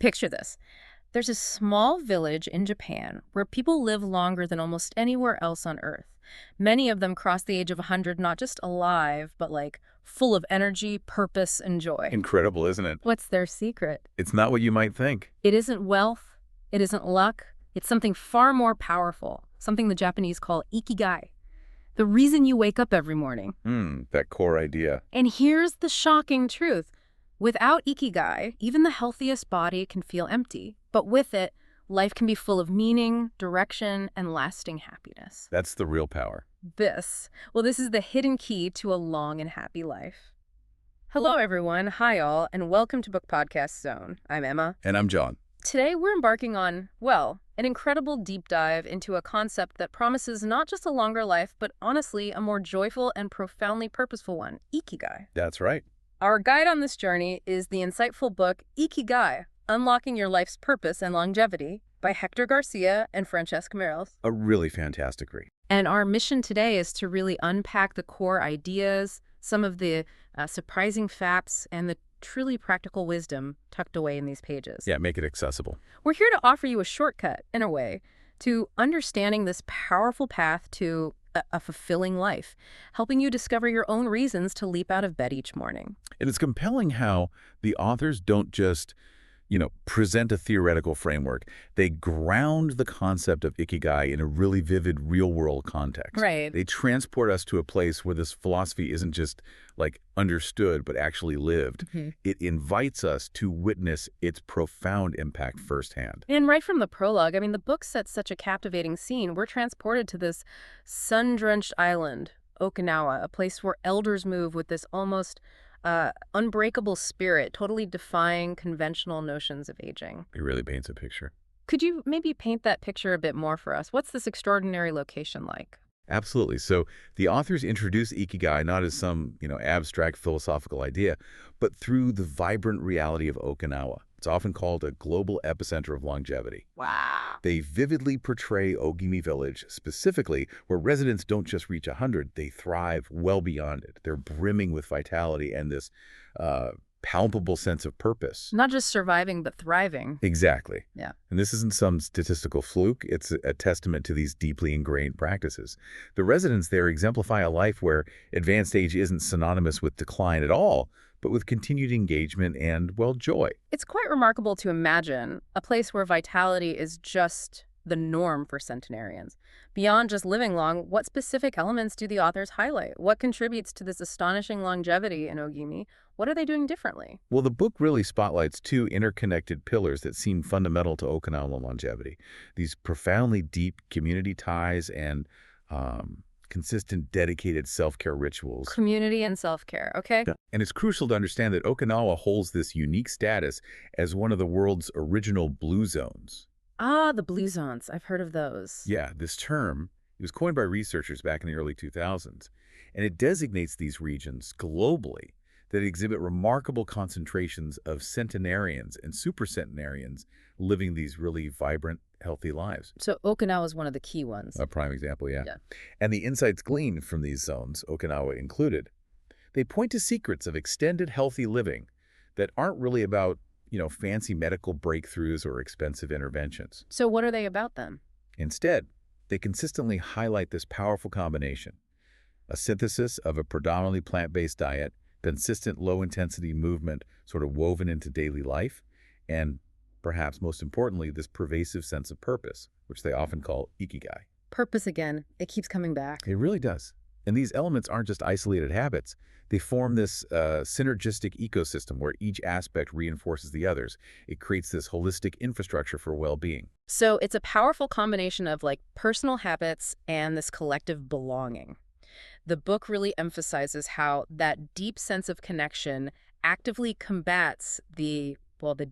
Picture this. There's a small village in Japan where people live longer than almost anywhere else on Earth. Many of them cross the age of 100, not just alive, but like full of energy, purpose, and joy. Incredible, isn't it? What's their secret? It's not what you might think. It isn't wealth. It isn't luck. It's something far more powerful, something the Japanese call Ikigai. The reason you wake up every morning. That core idea. And here's the shocking truth. Without Ikigai, even the healthiest body can feel empty. But with it, life can be full of meaning, direction, and lasting happiness. That's the real power. This is the hidden key to a long and happy life. Hello, everyone. Hi, all, and welcome to Book Podcast Zone. I'm Emma. And I'm John. Today, we're embarking on, an incredible deep dive into a concept that promises not just a longer life, but honestly, a more joyful and profoundly purposeful one, Ikigai. That's right. Our guide on this journey is the insightful book Ikigai, Unlocking Your Life's Purpose and Longevity by Héctor García and Francesc Miralles. A really fantastic read. And our mission today is to really unpack the core ideas, some of the surprising facts, and the truly practical wisdom tucked away in these pages. Yeah, make it accessible. We're here to offer you a shortcut, in a way, to understanding this powerful path to a fulfilling life, helping you discover your own reasons to leap out of bed each morning. And it's compelling how the authors don't just, present a theoretical framework. They ground the concept of Ikigai in a really vivid real-world context. Right. They transport us to a place where this philosophy isn't just, understood, but actually lived. Mm-hmm. It invites us to witness its profound impact firsthand. And right from the prologue, the book sets such a captivating scene. We're transported to this sun-drenched island, Okinawa, a place where elders move with this almost unbreakable spirit, totally defying conventional notions of aging. It really paints a picture. Could you maybe paint that picture a bit more for us? What's this extraordinary location like? Absolutely. So the authors introduce Ikigai not as some, abstract philosophical idea, but through the vibrant reality of Okinawa. It's often called a global epicenter of longevity. Wow. They vividly portray Ogimi Village, specifically where residents don't just reach 100, they thrive well beyond it. They're brimming with vitality and this palpable sense of purpose. Not just surviving, but thriving. Exactly. Yeah. And this isn't some statistical fluke. It's a testament to these deeply ingrained practices. The residents there exemplify a life where advanced age isn't synonymous with decline at all, but with continued engagement and, joy. It's quite remarkable to imagine a place where vitality is just the norm for centenarians. Beyond just living long, what specific elements do the authors highlight? What contributes to this astonishing longevity in Ogimi? What are they doing differently? Well, the book really spotlights two interconnected pillars that seem fundamental to Okinawan longevity. These profoundly deep community ties and consistent, dedicated self-care rituals. Community and self-care, okay? Yeah. And it's crucial to understand that Okinawa holds this unique status as one of the world's original blue zones. Ah, the blue zones. I've heard of those. Yeah, this term, it was coined by researchers back in the early 2000s, and it designates these regions globally that exhibit remarkable concentrations of centenarians and supercentenarians living these really vibrant, healthy lives. So Okinawa is one of the key ones. A prime example, yeah. Yeah. And the insights gleaned from these zones, Okinawa included, they point to secrets of extended, healthy living that aren't really about, fancy medical breakthroughs or expensive interventions. So what are they about then? Instead, they consistently highlight this powerful combination, a synthesis of a predominantly plant-based diet, consistent low-intensity movement sort of woven into daily life, and perhaps most importantly, this pervasive sense of purpose, which they often call Ikigai. Purpose again. It keeps coming back. It really does. And these elements aren't just isolated habits. They form this synergistic ecosystem where each aspect reinforces the others. It creates this holistic infrastructure for well-being. So it's a powerful combination of personal habits and this collective belonging. The book really emphasizes how that deep sense of connection actively combats the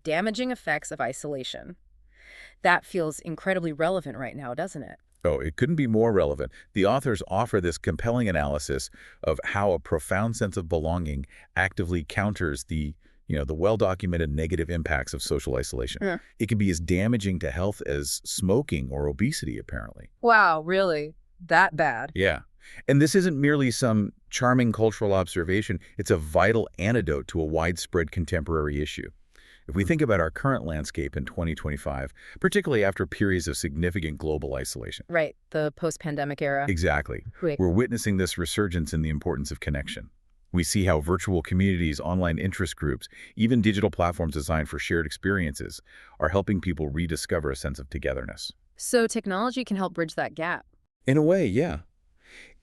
damaging effects of isolation. That feels incredibly relevant right now, doesn't it? Oh, it couldn't be more relevant. The authors offer this compelling analysis of how a profound sense of belonging actively counters the well-documented negative impacts of social isolation. Yeah. It can be as damaging to health as smoking or obesity, apparently. Wow, really? That bad? Yeah. And this isn't merely some charming cultural observation. It's a vital antidote to a widespread contemporary issue. If we think about our current landscape in 2025, particularly after periods of significant global isolation. Right, the post-pandemic era. Exactly. Wait. We're witnessing this resurgence in the importance of connection. We see how virtual communities, online interest groups, even digital platforms designed for shared experiences are helping people rediscover a sense of togetherness. So technology can help bridge that gap. In a way, yeah.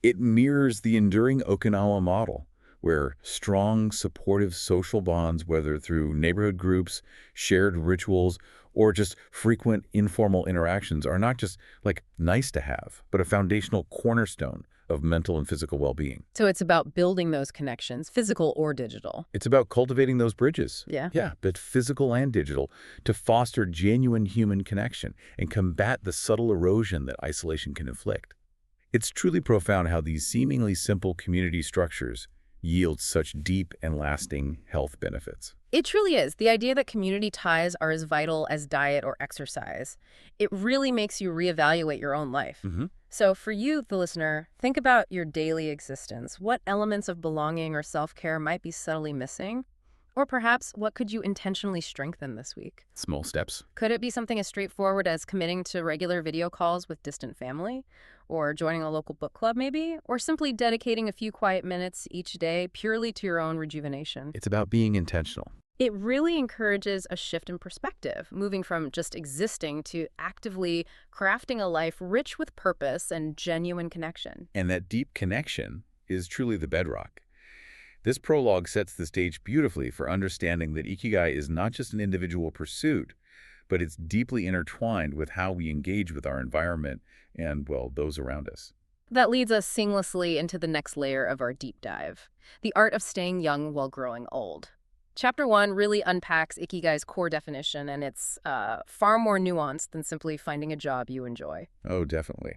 It mirrors the enduring Okinawa model, where strong, supportive social bonds, whether through neighborhood groups, shared rituals, or just frequent informal interactions, are not just like nice to have, but a foundational cornerstone of mental and physical well-being. So it's about building those connections, physical or digital. It's about cultivating those bridges. Yeah. Yeah, but physical and digital, to foster genuine human connection and combat the subtle erosion that isolation can inflict. It's truly profound how these seemingly simple community structures yield such deep and lasting health benefits. It truly is. The idea that community ties are as vital as diet or exercise. It really makes you reevaluate your own life. So for you, the listener, think about your daily existence. What elements of belonging or self-care might be subtly missing? Or perhaps, what could you intentionally strengthen this week? Small steps. Could it be something as straightforward as committing to regular video calls with distant family? Or joining a local book club, maybe? Or simply dedicating a few quiet minutes each day purely to your own rejuvenation? It's about being intentional. It really encourages a shift in perspective, moving from just existing to actively crafting a life rich with purpose and genuine connection. And that deep connection is truly the bedrock. This prologue sets the stage beautifully for understanding that Ikigai is not just an individual pursuit, but it's deeply intertwined with how we engage with our environment and, well, those around us. That leads us seamlessly into the next layer of our deep dive, the art of staying young while growing old. Chapter 1 really unpacks Ikigai's core definition, and it's far more nuanced than simply finding a job you enjoy. Oh, definitely.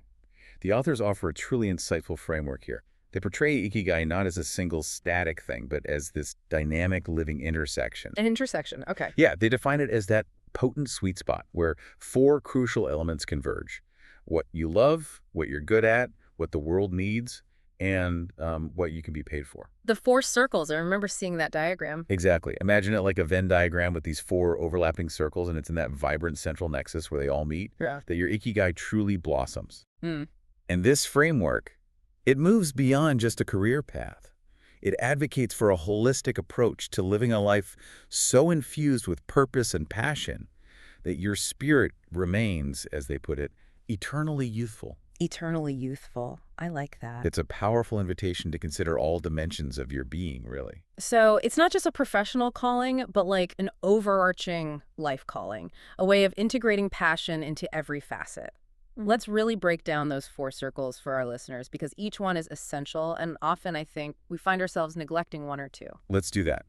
The authors offer a truly insightful framework here. They portray Ikigai not as a single static thing, but as this dynamic living intersection. An intersection, okay. Yeah, they define it as that potent sweet spot where 4 crucial elements converge. What you love, what you're good at, what the world needs, and what you can be paid for. The 4 circles, I remember seeing that diagram. Exactly. Imagine it like a Venn diagram with these 4 overlapping circles, and it's in that vibrant central nexus where they all meet, Yeah. that your Ikigai truly blossoms. Mm. And this framework, it moves beyond just a career path. It advocates for a holistic approach to living a life so infused with purpose and passion that your spirit remains, as they put it, eternally youthful. Eternally youthful. I like that. It's a powerful invitation to consider all dimensions of your being, really. So it's not just a professional calling, but like an overarching life calling, a way of integrating passion into every facet. Let's really break down those 4 circles for our listeners, because each one is essential, and often I think we find ourselves neglecting one or 2. Let's do that.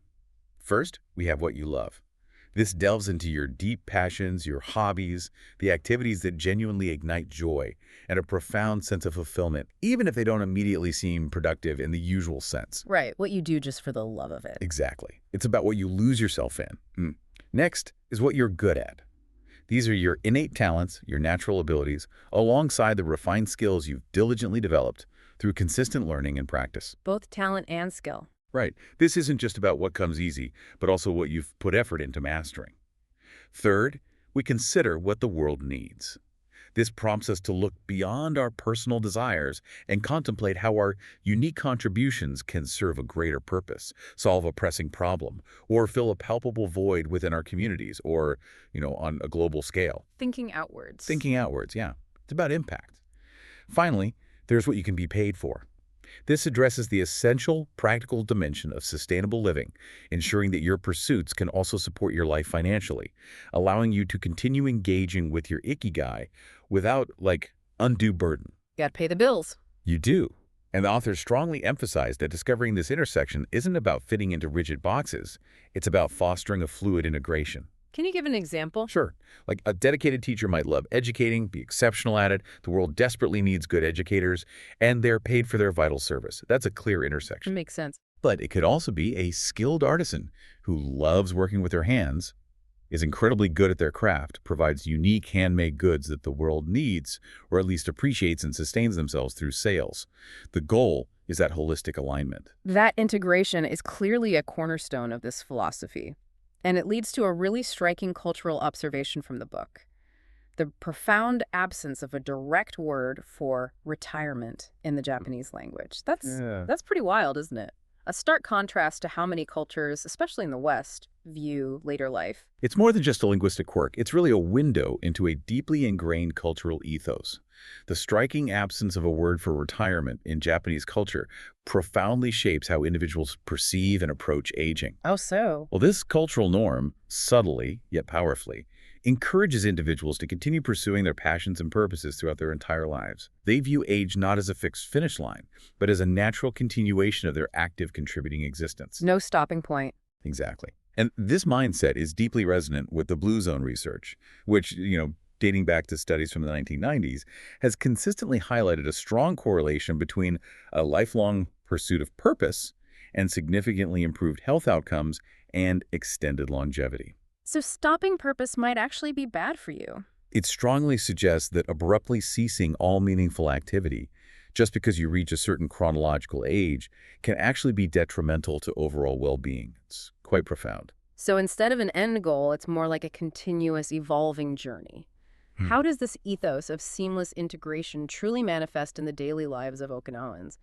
First, we have what you love. This delves into your deep passions, your hobbies, the activities that genuinely ignite joy, and a profound sense of fulfillment, even if they don't immediately seem productive in the usual sense. Right, what you do just for the love of it. Exactly. It's about what you lose yourself in. Next is what you're good at. These are your innate talents, your natural abilities, alongside the refined skills you've diligently developed through consistent learning and practice. Both talent and skill. Right. This isn't just about what comes easy, but also what you've put effort into mastering. Third, we consider what the world needs. This prompts us to look beyond our personal desires and contemplate how our unique contributions can serve a greater purpose, solve a pressing problem, or fill a palpable void within our communities or, on a global scale. Thinking outwards. Thinking outwards, yeah. It's about impact. Finally, there's what you can be paid for. This addresses the essential, practical dimension of sustainable living, ensuring that your pursuits can also support your life financially, allowing you to continue engaging with your Ikigai without, undue burden. Gotta pay the bills. You do. And the authors strongly emphasize that discovering this intersection isn't about fitting into rigid boxes. It's about fostering a fluid integration. Can you give an example? Sure. Like a dedicated teacher might love educating, be exceptional at it. The world desperately needs good educators, and they're paid for their vital service. That's a clear intersection. Makes sense. But it could also be a skilled artisan who loves working with their hands, is incredibly good at their craft, provides unique handmade goods that the world needs, or at least appreciates and sustains themselves through sales. The goal is that holistic alignment. That integration is clearly a cornerstone of this philosophy. And it leads to a really striking cultural observation from the book: the profound absence of a direct word for retirement in the Japanese language. Yeah. That's pretty wild, isn't it? A stark contrast to how many cultures, especially in the West, view later life. It's more than just a linguistic quirk. It's really a window into a deeply ingrained cultural ethos. The striking absence of a word for retirement in Japanese culture profoundly shapes how individuals perceive and approach aging. Oh, so? Well, this cultural norm, subtly yet powerfully, encourages individuals to continue pursuing their passions and purposes throughout their entire lives. They view age not as a fixed finish line, but as a natural continuation of their active contributing existence. No stopping point. Exactly. And this mindset is deeply resonant with the Blue Zone research, which, dating back to studies from the 1990s, has consistently highlighted a strong correlation between a lifelong pursuit of purpose and significantly improved health outcomes and extended longevity. So stopping purpose might actually be bad for you. It strongly suggests that abruptly ceasing all meaningful activity, just because you reach a certain chronological age, can actually be detrimental to overall well-being. It's quite profound. So instead of an end goal, it's more like a continuous evolving journey. How does this ethos of seamless integration truly manifest in the daily lives of Okinawans?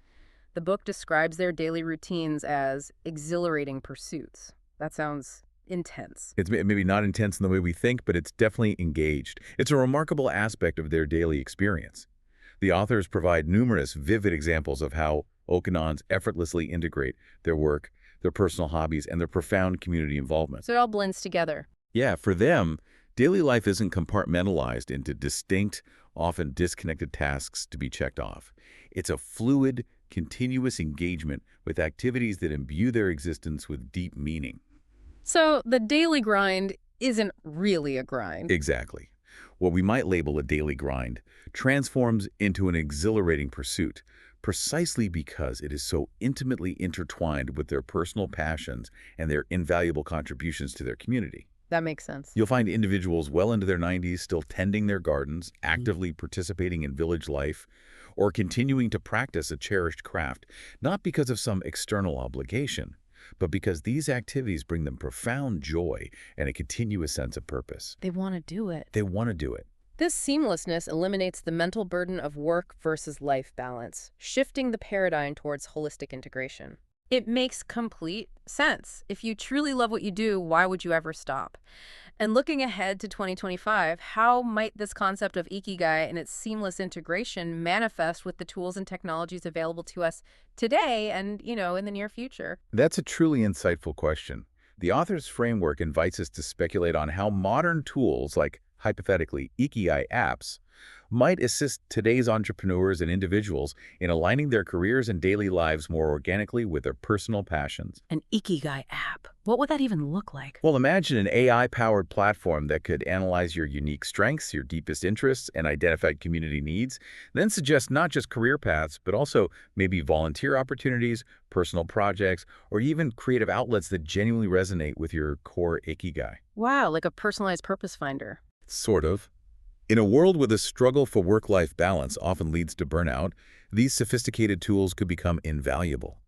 The book describes their daily routines as exhilarating pursuits. That sounds intense. It's maybe not intense in the way we think, but it's definitely engaged. It's a remarkable aspect of their daily experience. The authors provide numerous vivid examples of how Okinawans effortlessly integrate their work, their personal hobbies, and their profound community involvement. So it all blends together. Yeah, for them, daily life isn't compartmentalized into distinct, often disconnected tasks to be checked off. It's a fluid, continuous engagement with activities that imbue their existence with deep meaning. So the daily grind isn't really a grind. Exactly. What we might label a daily grind transforms into an exhilarating pursuit, precisely because it is so intimately intertwined with their personal passions and their invaluable contributions to their community. That makes sense. You'll find individuals well into their 90s still tending their gardens, actively participating in village life, or continuing to practice a cherished craft, not because of some external obligation, but because these activities bring them profound joy and a continuous sense of purpose. They want to do it. They want to do it. This seamlessness eliminates the mental burden of work versus life balance, shifting the paradigm towards holistic integration. It makes complete sense. If you truly love what you do, why would you ever stop? And looking ahead to 2025, how might this concept of Ikigai and its seamless integration manifest with the tools and technologies available to us today and, in the near future? That's a truly insightful question. The author's framework invites us to speculate on how modern tools like, hypothetically, Ikigai apps might assist today's entrepreneurs and individuals in aligning their careers and daily lives more organically with their personal passions. An Ikigai app. What would that even look like? Well, imagine an AI-powered platform that could analyze your unique strengths, your deepest interests, and identify community needs, then suggest not just career paths, but also maybe volunteer opportunities, personal projects, or even creative outlets that genuinely resonate with your core Ikigai. Wow, like a personalized purpose finder. Sort of. In a world where the struggle for work-life balance often leads to burnout, these sophisticated tools could become invaluable.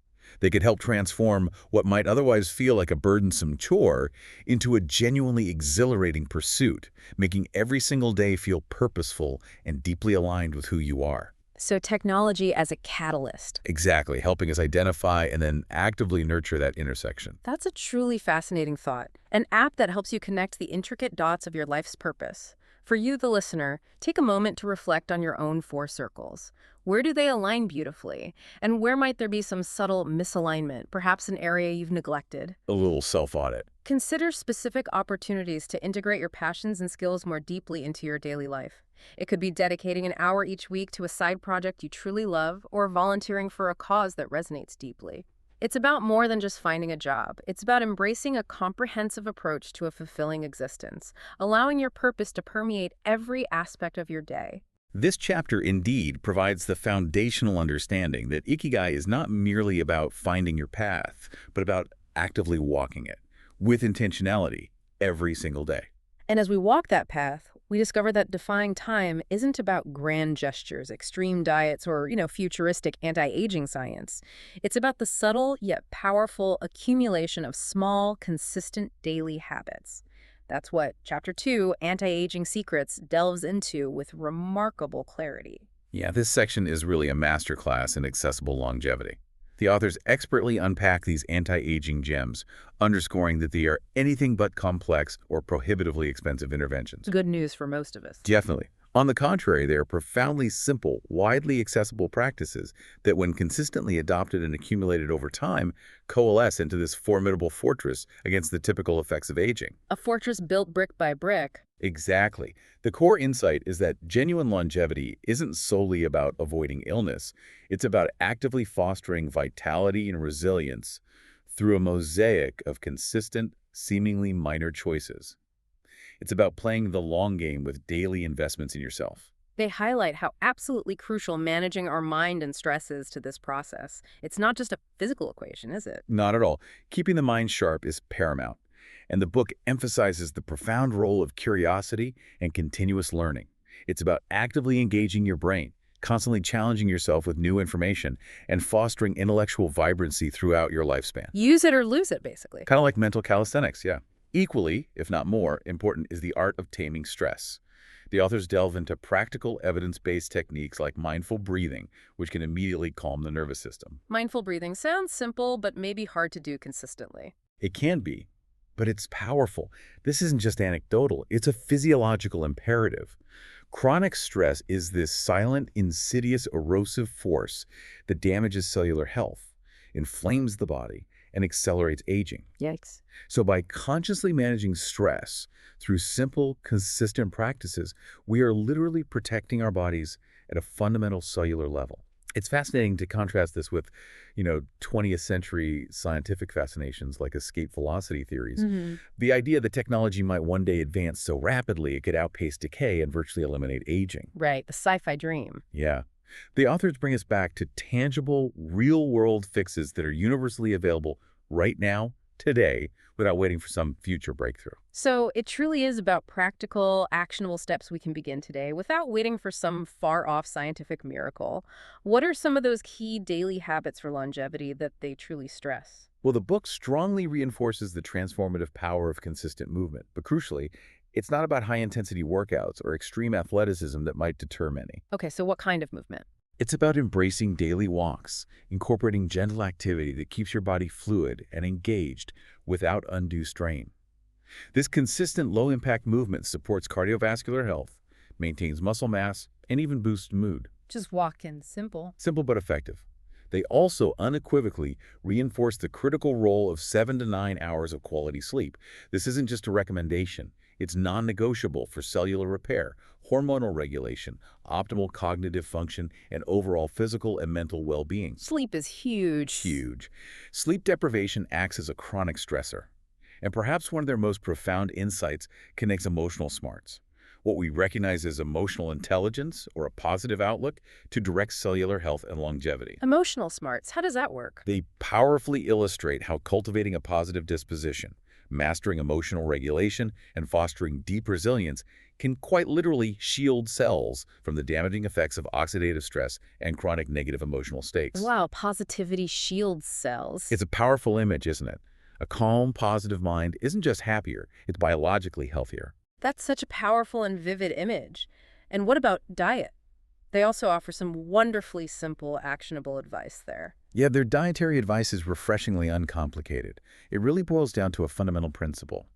They could help transform what might otherwise feel like a burdensome chore into a genuinely exhilarating pursuit, making every single day feel purposeful and deeply aligned with who you are. So technology as a catalyst. Exactly, helping us identify and then actively nurture that intersection. That's a truly fascinating thought. An app that helps you connect the intricate dots of your life's purpose. For you, the listener, take a moment to reflect on your own four circles. Where do they align beautifully? And where might there be some subtle misalignment, perhaps an area you've neglected? A little self-audit. Consider specific opportunities to integrate your passions and skills more deeply into your daily life. It could be dedicating an hour each week to a side project you truly love, or volunteering for a cause that resonates deeply. It's about more than just finding a job. It's about embracing a comprehensive approach to a fulfilling existence, allowing your purpose to permeate every aspect of your day. This chapter indeed provides the foundational understanding that Ikigai is not merely about finding your path, but about actively walking it, with intentionality, every single day. And as we walk that path, We discover that defying time isn't about grand gestures, extreme diets, or, futuristic anti-aging science. It's about the subtle yet powerful accumulation of small, consistent daily habits. That's what Chapter 2, Anti-Aging Secrets, delves into with remarkable clarity. Yeah, this section is really a masterclass in accessible longevity. The authors expertly unpack these anti-aging gems, underscoring that they are anything but complex or prohibitively expensive interventions. Good news for most of us. Definitely. On the contrary, they are profoundly simple, widely accessible practices that, when consistently adopted and accumulated over time, coalesce into this formidable fortress against the typical effects of aging. A fortress built brick by brick. Exactly. The core insight is that genuine longevity isn't solely about avoiding illness. It's about actively fostering vitality and resilience through a mosaic of consistent, seemingly minor choices. It's about playing the long game with daily investments in yourself. They highlight how absolutely crucial managing our mind and stress is to this process. It's not just a physical equation, is it? Not at all. Keeping the mind sharp is paramount. And the book emphasizes the profound role of curiosity and continuous learning. It's about actively engaging your brain, constantly challenging yourself with new information, and fostering intellectual vibrancy throughout your lifespan. Use it or lose it, basically. Kind of like mental calisthenics, yeah. Equally, if not more, important is the art of taming stress. The authors delve into practical, evidence-based techniques like mindful breathing, which can immediately calm the nervous system. Mindful breathing sounds simple, but maybe hard to do consistently. It can be, but it's powerful. This isn't just anecdotal. It's a physiological imperative. Chronic stress is this silent, insidious, erosive force that damages cellular health, inflames the body, and accelerates aging. Yikes. So by consciously managing stress through simple, consistent practices, we are literally protecting our bodies at a fundamental cellular level. It's fascinating to contrast this with, 20th century scientific fascinations like escape velocity theories. The idea that technology might one day advance so rapidly it could outpace decay and virtually eliminate aging. Right, the sci-fi dream. Yeah. The authors bring us back to tangible, real-world fixes that are universally available right now, today, without waiting for some future breakthrough. So it truly is about practical, actionable steps we can begin today without waiting for some far-off scientific miracle. What are some of those key daily habits for longevity that they truly stress? Well, the book strongly reinforces the transformative power of consistent movement, but crucially, it's not about high-intensity workouts or extreme athleticism that might deter many. Okay, so what kind of movement? It's about embracing daily walks, incorporating gentle activity that keeps your body fluid and engaged without undue strain. This consistent low-impact movement supports cardiovascular health, maintains muscle mass, and even boosts mood. Just walking, simple. Simple but effective. They also unequivocally reinforce the critical role of 7 to 9 hours of quality sleep. This isn't just a recommendation. It's non-negotiable for cellular repair, hormonal regulation, optimal cognitive function, and overall physical and mental well-being. Sleep is huge. Huge. Sleep deprivation acts as a chronic stressor. And perhaps one of their most profound insights connects emotional smarts, what we recognize as emotional intelligence or a positive outlook, to direct cellular health and longevity. Emotional smarts, how does that work? They powerfully illustrate how cultivating a positive disposition, mastering emotional regulation, and fostering deep resilience can quite literally shield cells from the damaging effects of oxidative stress and chronic negative emotional states. Wow, positivity shields cells. It's a powerful image, isn't it? A calm, positive mind isn't just happier, it's biologically healthier. That's such a powerful and vivid image. And what about diet? They also offer some wonderfully simple, actionable advice there. Yeah, their dietary advice is refreshingly uncomplicated. It really boils down to a fundamental principle: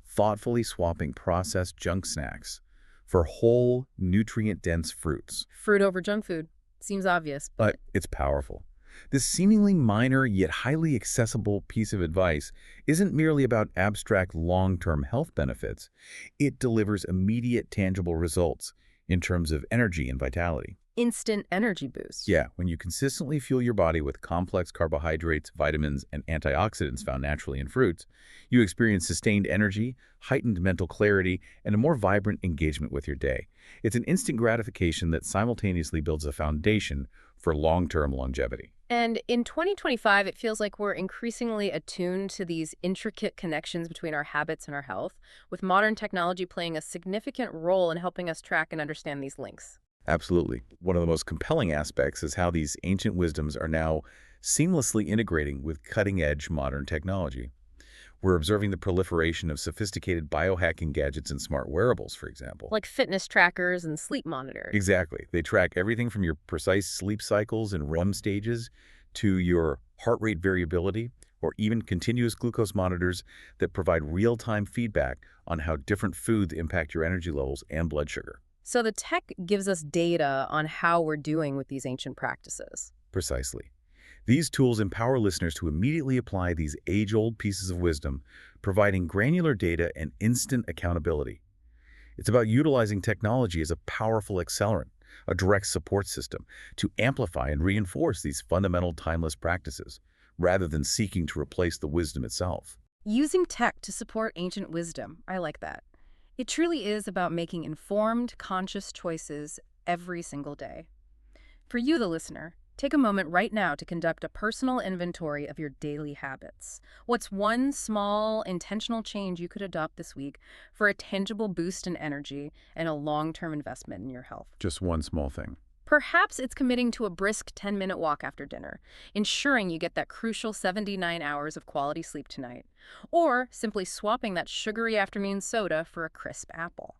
thoughtfully swapping processed junk snacks for whole, nutrient-dense fruits. Fruit over junk food. Seems obvious, But it's powerful. This seemingly minor yet highly accessible piece of advice isn't merely about abstract long-term health benefits. It delivers immediate, tangible results in terms of energy and vitality. instant energy boost. Yeah, when you consistently fuel your body with complex carbohydrates, vitamins, and antioxidants found naturally in fruits, you experience sustained energy, heightened mental clarity, and a more vibrant engagement with your day. It's an instant gratification that simultaneously builds a foundation for long-term longevity. And in 2025, it feels like we're increasingly attuned to these intricate connections between our habits and our health, with modern technology playing a significant role in helping us track and understand these links. Absolutely. One of the most compelling aspects is how these ancient wisdoms are now seamlessly integrating with cutting-edge modern technology. We're observing the proliferation of sophisticated biohacking gadgets and smart wearables, for example. Like fitness trackers and sleep monitors. Exactly. They track everything from your precise sleep cycles and REM stages to your heart rate variability or even continuous glucose monitors that provide real-time feedback on how different foods impact your energy levels and blood sugar. So the tech gives us data on how we're doing with these ancient practices. Precisely. These tools empower listeners to immediately apply these age-old pieces of wisdom, providing granular data and instant accountability. It's about utilizing technology as a powerful accelerant, a direct support system, to amplify and reinforce these fundamental timeless practices, rather than seeking to replace the wisdom itself. Using tech to support ancient wisdom. I like that. It truly is about making informed, conscious choices every single day. For you, the listener, take a moment right now to conduct a personal inventory of your daily habits. What's one small, intentional change you could adopt this week for a tangible boost in energy and a long-term investment in your health? Just one small thing. Perhaps it's committing to a brisk 10-minute walk after dinner, ensuring you get that crucial 79 hours of quality sleep tonight, or simply swapping that sugary afternoon soda for a crisp apple.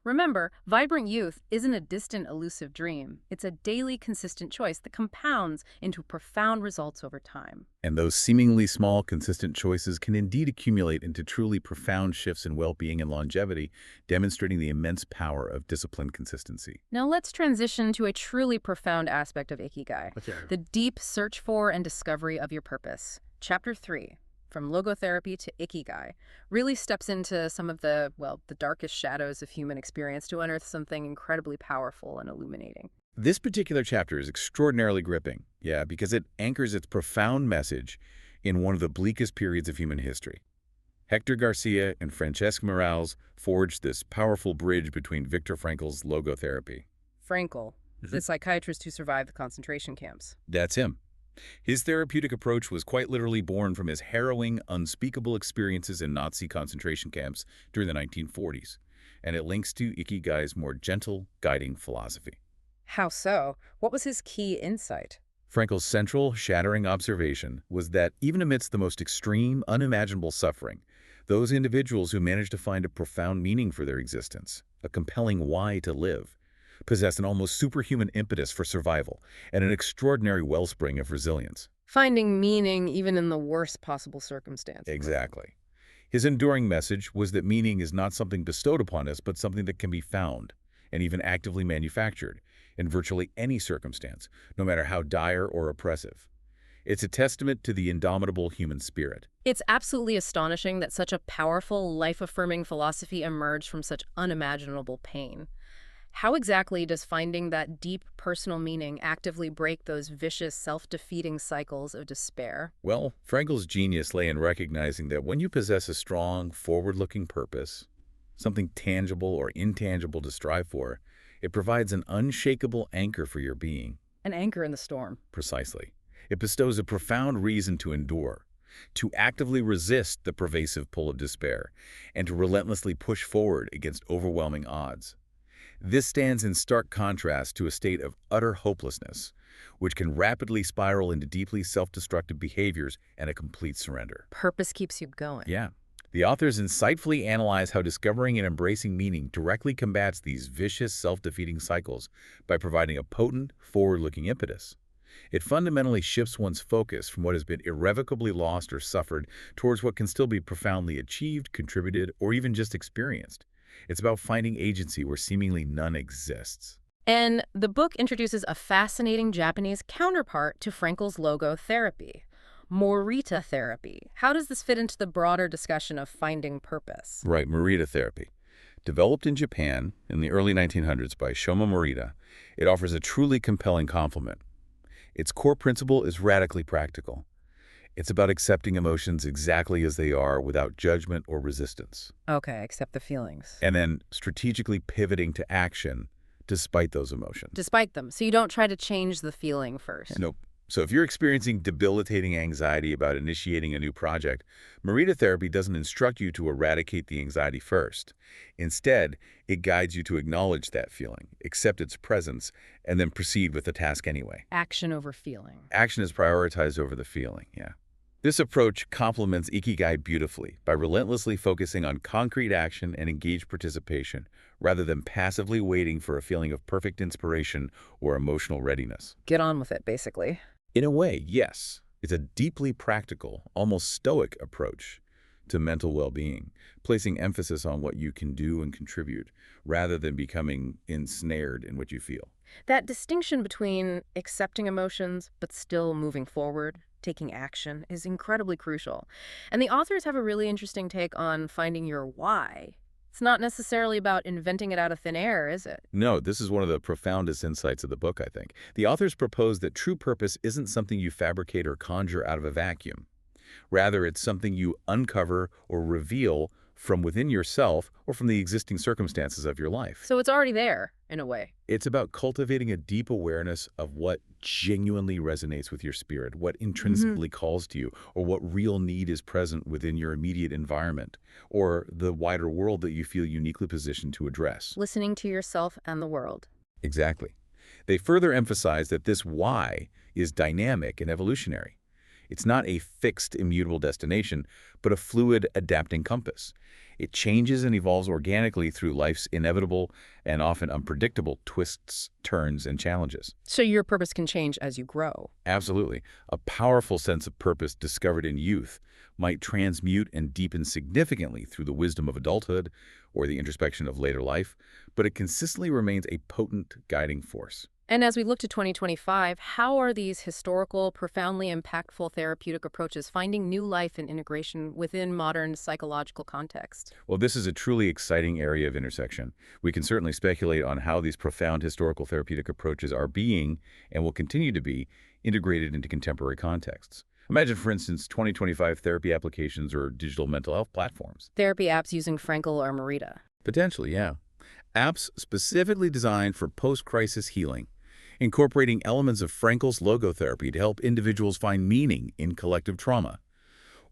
Remember, vibrant youth isn't a distant, elusive dream. It's a daily, consistent choice that compounds into profound results over time. And those seemingly small, consistent choices can indeed accumulate into truly profound shifts in well-being and longevity, demonstrating the immense power of disciplined consistency. Now let's transition to a truly profound aspect of Ikigai, Okay. the deep search for and discovery of your purpose. Chapter 3. From logotherapy to Ikigai, really steps into some of the darkest shadows of human experience to unearth something incredibly powerful and illuminating. This particular chapter is extraordinarily gripping, because it anchors its profound message in one of the bleakest periods of human history. Héctor García and Francesc Miralles forged this powerful bridge between Viktor Frankl's logotherapy. Frankl, the psychiatrist who survived the concentration camps. That's him. His therapeutic approach was quite literally born from his harrowing, unspeakable experiences in Nazi concentration camps during the 1940s, and it links to Ikigai's more gentle, guiding philosophy. How so? What was his key insight? Frankl's central, shattering observation was that even amidst the most extreme, unimaginable suffering, those individuals who managed to find a profound meaning for their existence, a compelling why to live, possessed an almost superhuman impetus for survival and an extraordinary wellspring of resilience. Finding meaning even in the worst possible circumstances. Exactly. His enduring message was that meaning is not something bestowed upon us, but something that can be found and even actively manufactured in virtually any circumstance, no matter how dire or oppressive. It's a testament to the indomitable human spirit. It's absolutely astonishing that such a powerful, life-affirming philosophy emerged from such unimaginable pain. How exactly does finding that deep personal meaning actively break those vicious, self-defeating cycles of despair? Well, Frankl's genius lay in recognizing that when you possess a strong, forward-looking purpose, something tangible or intangible to strive for, it provides an unshakable anchor for your being. An anchor in the storm. Precisely. It bestows a profound reason to endure, to actively resist the pervasive pull of despair, and to relentlessly push forward against overwhelming odds. This stands in stark contrast to a state of utter hopelessness, which can rapidly spiral into deeply self-destructive behaviors and a complete surrender. Purpose keeps you going. Yeah. The authors insightfully analyze how discovering and embracing meaning directly combats these vicious, self-defeating cycles by providing a potent, forward-looking impetus. It fundamentally shifts one's focus from what has been irrevocably lost or suffered towards what can still be profoundly achieved, contributed, or even just experienced. It's about finding agency where seemingly none exists. And the book introduces a fascinating Japanese counterpart to Frankl's logotherapy, Morita therapy. How does this fit into the broader discussion of finding purpose? Right, Morita therapy. Developed in Japan in the early 1900s by Shoma Morita, it offers a truly compelling complement. Its core principle is radically practical. It's about accepting emotions exactly as they are without judgment or resistance. Okay, accept the feelings. And then strategically pivoting to action despite those emotions. Despite them. So you don't try to change the feeling first. Nope. So if you're experiencing debilitating anxiety about initiating a new project, Morita therapy doesn't instruct you to eradicate the anxiety first. Instead, it guides you to acknowledge that feeling, accept its presence, and then proceed with the task anyway. Action over feeling. Action is prioritized over the feeling, yeah. This approach complements Ikigai beautifully by relentlessly focusing on concrete action and engaged participation, rather than passively waiting for a feeling of perfect inspiration or emotional readiness. Get on with it, basically. In a way, yes. It's a deeply practical, almost stoic approach to mental well-being, placing emphasis on what you can do and contribute, rather than becoming ensnared in what you feel. That distinction between accepting emotions but still moving forward, taking action, is incredibly crucial. And the authors have a really interesting take on finding your why. It's not necessarily about inventing it out of thin air, is it? No, this is one of the profoundest insights of the book, I think. The authors propose that true purpose isn't something you fabricate or conjure out of a vacuum. Rather, it's something you uncover or reveal from within yourself or from the existing circumstances of your life. So it's already there, in a way. It's about cultivating a deep awareness of what genuinely resonates with your spirit, what intrinsically calls to you, or what real need is present within your immediate environment, or the wider world that you feel uniquely positioned to address. Listening to yourself and the world. Exactly. They further emphasize that this why is dynamic and evolutionary. It's not a fixed, immutable destination, but a fluid, adapting compass. It changes and evolves organically through life's inevitable and often unpredictable twists, turns, and challenges. So your purpose can change as you grow. Absolutely. A powerful sense of purpose discovered in youth might transmute and deepen significantly through the wisdom of adulthood or the introspection of later life, but it consistently remains a potent guiding force. And as we look to 2025, how are these historical, profoundly impactful therapeutic approaches finding new life and integration within modern psychological context? Well, this is a truly exciting area of intersection. We can certainly speculate on how these profound historical therapeutic approaches are being, and will continue to be, integrated into contemporary contexts. Imagine, for instance, 2025 therapy applications or digital mental health platforms. Therapy apps using Frankel or Morita. Potentially, yeah. Apps specifically designed for post-crisis healing, incorporating elements of Frankel's logotherapy to help individuals find meaning in collective trauma,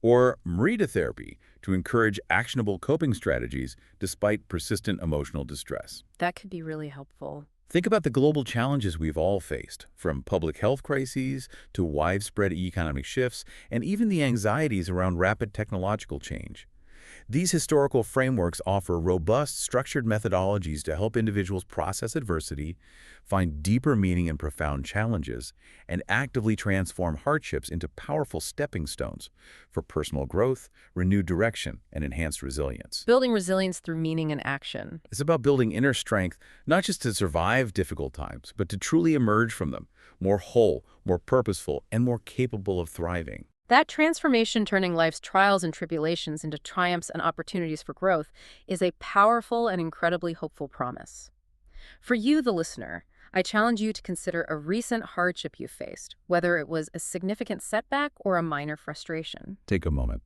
or Morita therapy to encourage actionable coping strategies despite persistent emotional distress. That could be really helpful. Think about the global challenges we've all faced, from public health crises to widespread economic shifts, and even the anxieties around rapid technological change. These historical frameworks offer robust, structured methodologies to help individuals process adversity, find deeper meaning in profound challenges, and actively transform hardships into powerful stepping stones for personal growth, renewed direction, and enhanced resilience. Building resilience through meaning and action. It's about building inner strength, not just to survive difficult times, but to truly emerge from them, more whole, more purposeful, and more capable of thriving. That transformation, turning life's trials and tribulations into triumphs and opportunities for growth, is a powerful and incredibly hopeful promise. For you, the listener, I challenge you to consider a recent hardship you faced, whether it was a significant setback or a minor frustration. Take a moment.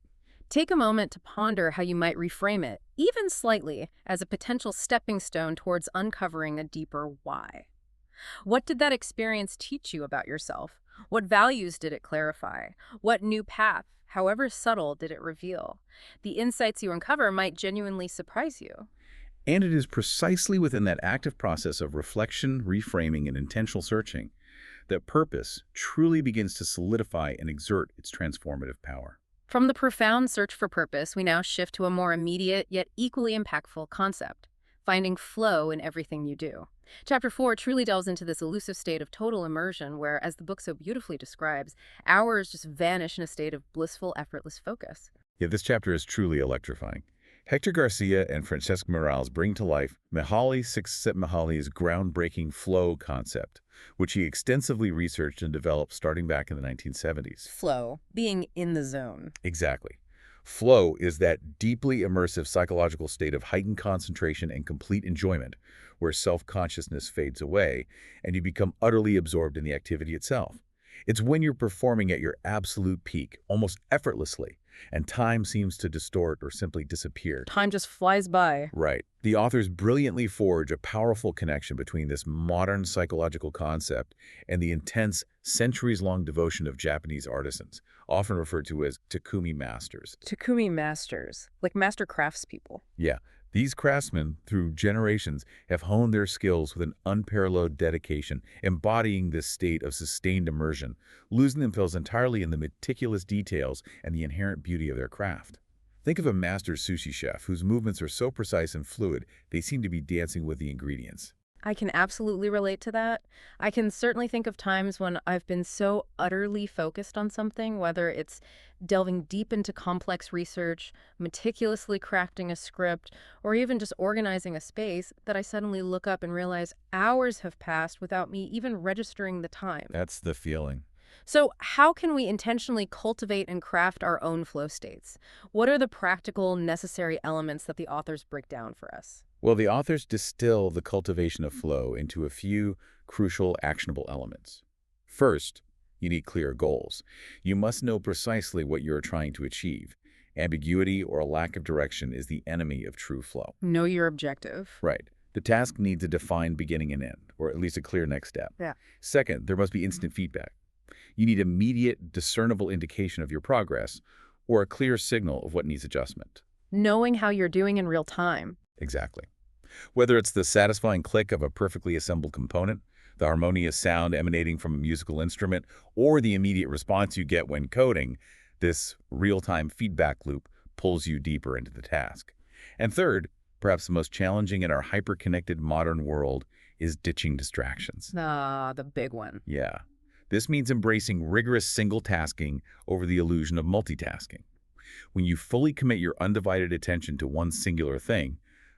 Take a moment to ponder how you might reframe it, even slightly, as a potential stepping stone towards uncovering a deeper why. What did that experience teach you about yourself? What values did it clarify? What new path, however subtle, did it reveal? The insights you uncover might genuinely surprise you. And it is precisely within that active process of reflection, reframing, and intentional searching that purpose truly begins to solidify and exert its transformative power. From the profound search for purpose, we now shift to a more immediate yet equally impactful concept: finding flow in everything you do. Chapter 4 truly delves into this elusive state of total immersion where, as the book so beautifully describes, hours just vanish in a state of blissful, effortless focus. Yeah, this chapter is truly electrifying. Héctor García and Francesc Miralles bring to life Mihaly Csikszentmihalyi's groundbreaking flow concept, which he extensively researched and developed starting back in the 1970s. Flow, being in the zone. Exactly. Flow is that deeply immersive psychological state of heightened concentration and complete enjoyment, where self-consciousness fades away and you become utterly absorbed in the activity itself. It's when you're performing at your absolute peak, almost effortlessly, and time seems to distort or simply disappear. Time just flies by. Right. The authors brilliantly forge a powerful connection between this modern psychological concept and the intense, centuries-long devotion of Japanese artisans, often referred to as Takumi masters. Takumi masters, like master craftspeople. Yeah, these craftsmen, through generations, have honed their skills with an unparalleled dedication, embodying this state of sustained immersion, losing themselves entirely in the meticulous details and the inherent beauty of their craft. Think of a master sushi chef whose movements are so precise and fluid, they seem to be dancing with the ingredients. I can absolutely relate to that. I can certainly think of times when I've been so utterly focused on something, whether it's delving deep into complex research, meticulously crafting a script, or even just organizing a space, that I suddenly look up and realize hours have passed without me even registering the time. That's the feeling. So how can we intentionally cultivate and craft our own flow states? What are the practical, necessary elements that the authors break down for us? Well, the authors distill the cultivation of flow into a few crucial, actionable elements. First, you need clear goals. You must know precisely what you're trying to achieve. Ambiguity or a lack of direction is the enemy of true flow. Know your objective. Right. The task needs a defined beginning and end, or at least a clear next step. Yeah. Second, there must be instant feedback. You need immediate, discernible indication of your progress, or a clear signal of what needs adjustment. Knowing how you're doing in real time. Exactly. Whether it's the satisfying click of a perfectly assembled component, the harmonious sound emanating from a musical instrument, or the immediate response you get when coding, this real-time feedback loop pulls you deeper into the task. And third, perhaps the most challenging in our hyper-connected modern world, is ditching distractions. Ah, the big one. Yeah. This means embracing rigorous single-tasking over the illusion of multitasking. When you fully commit your undivided attention to one singular thing,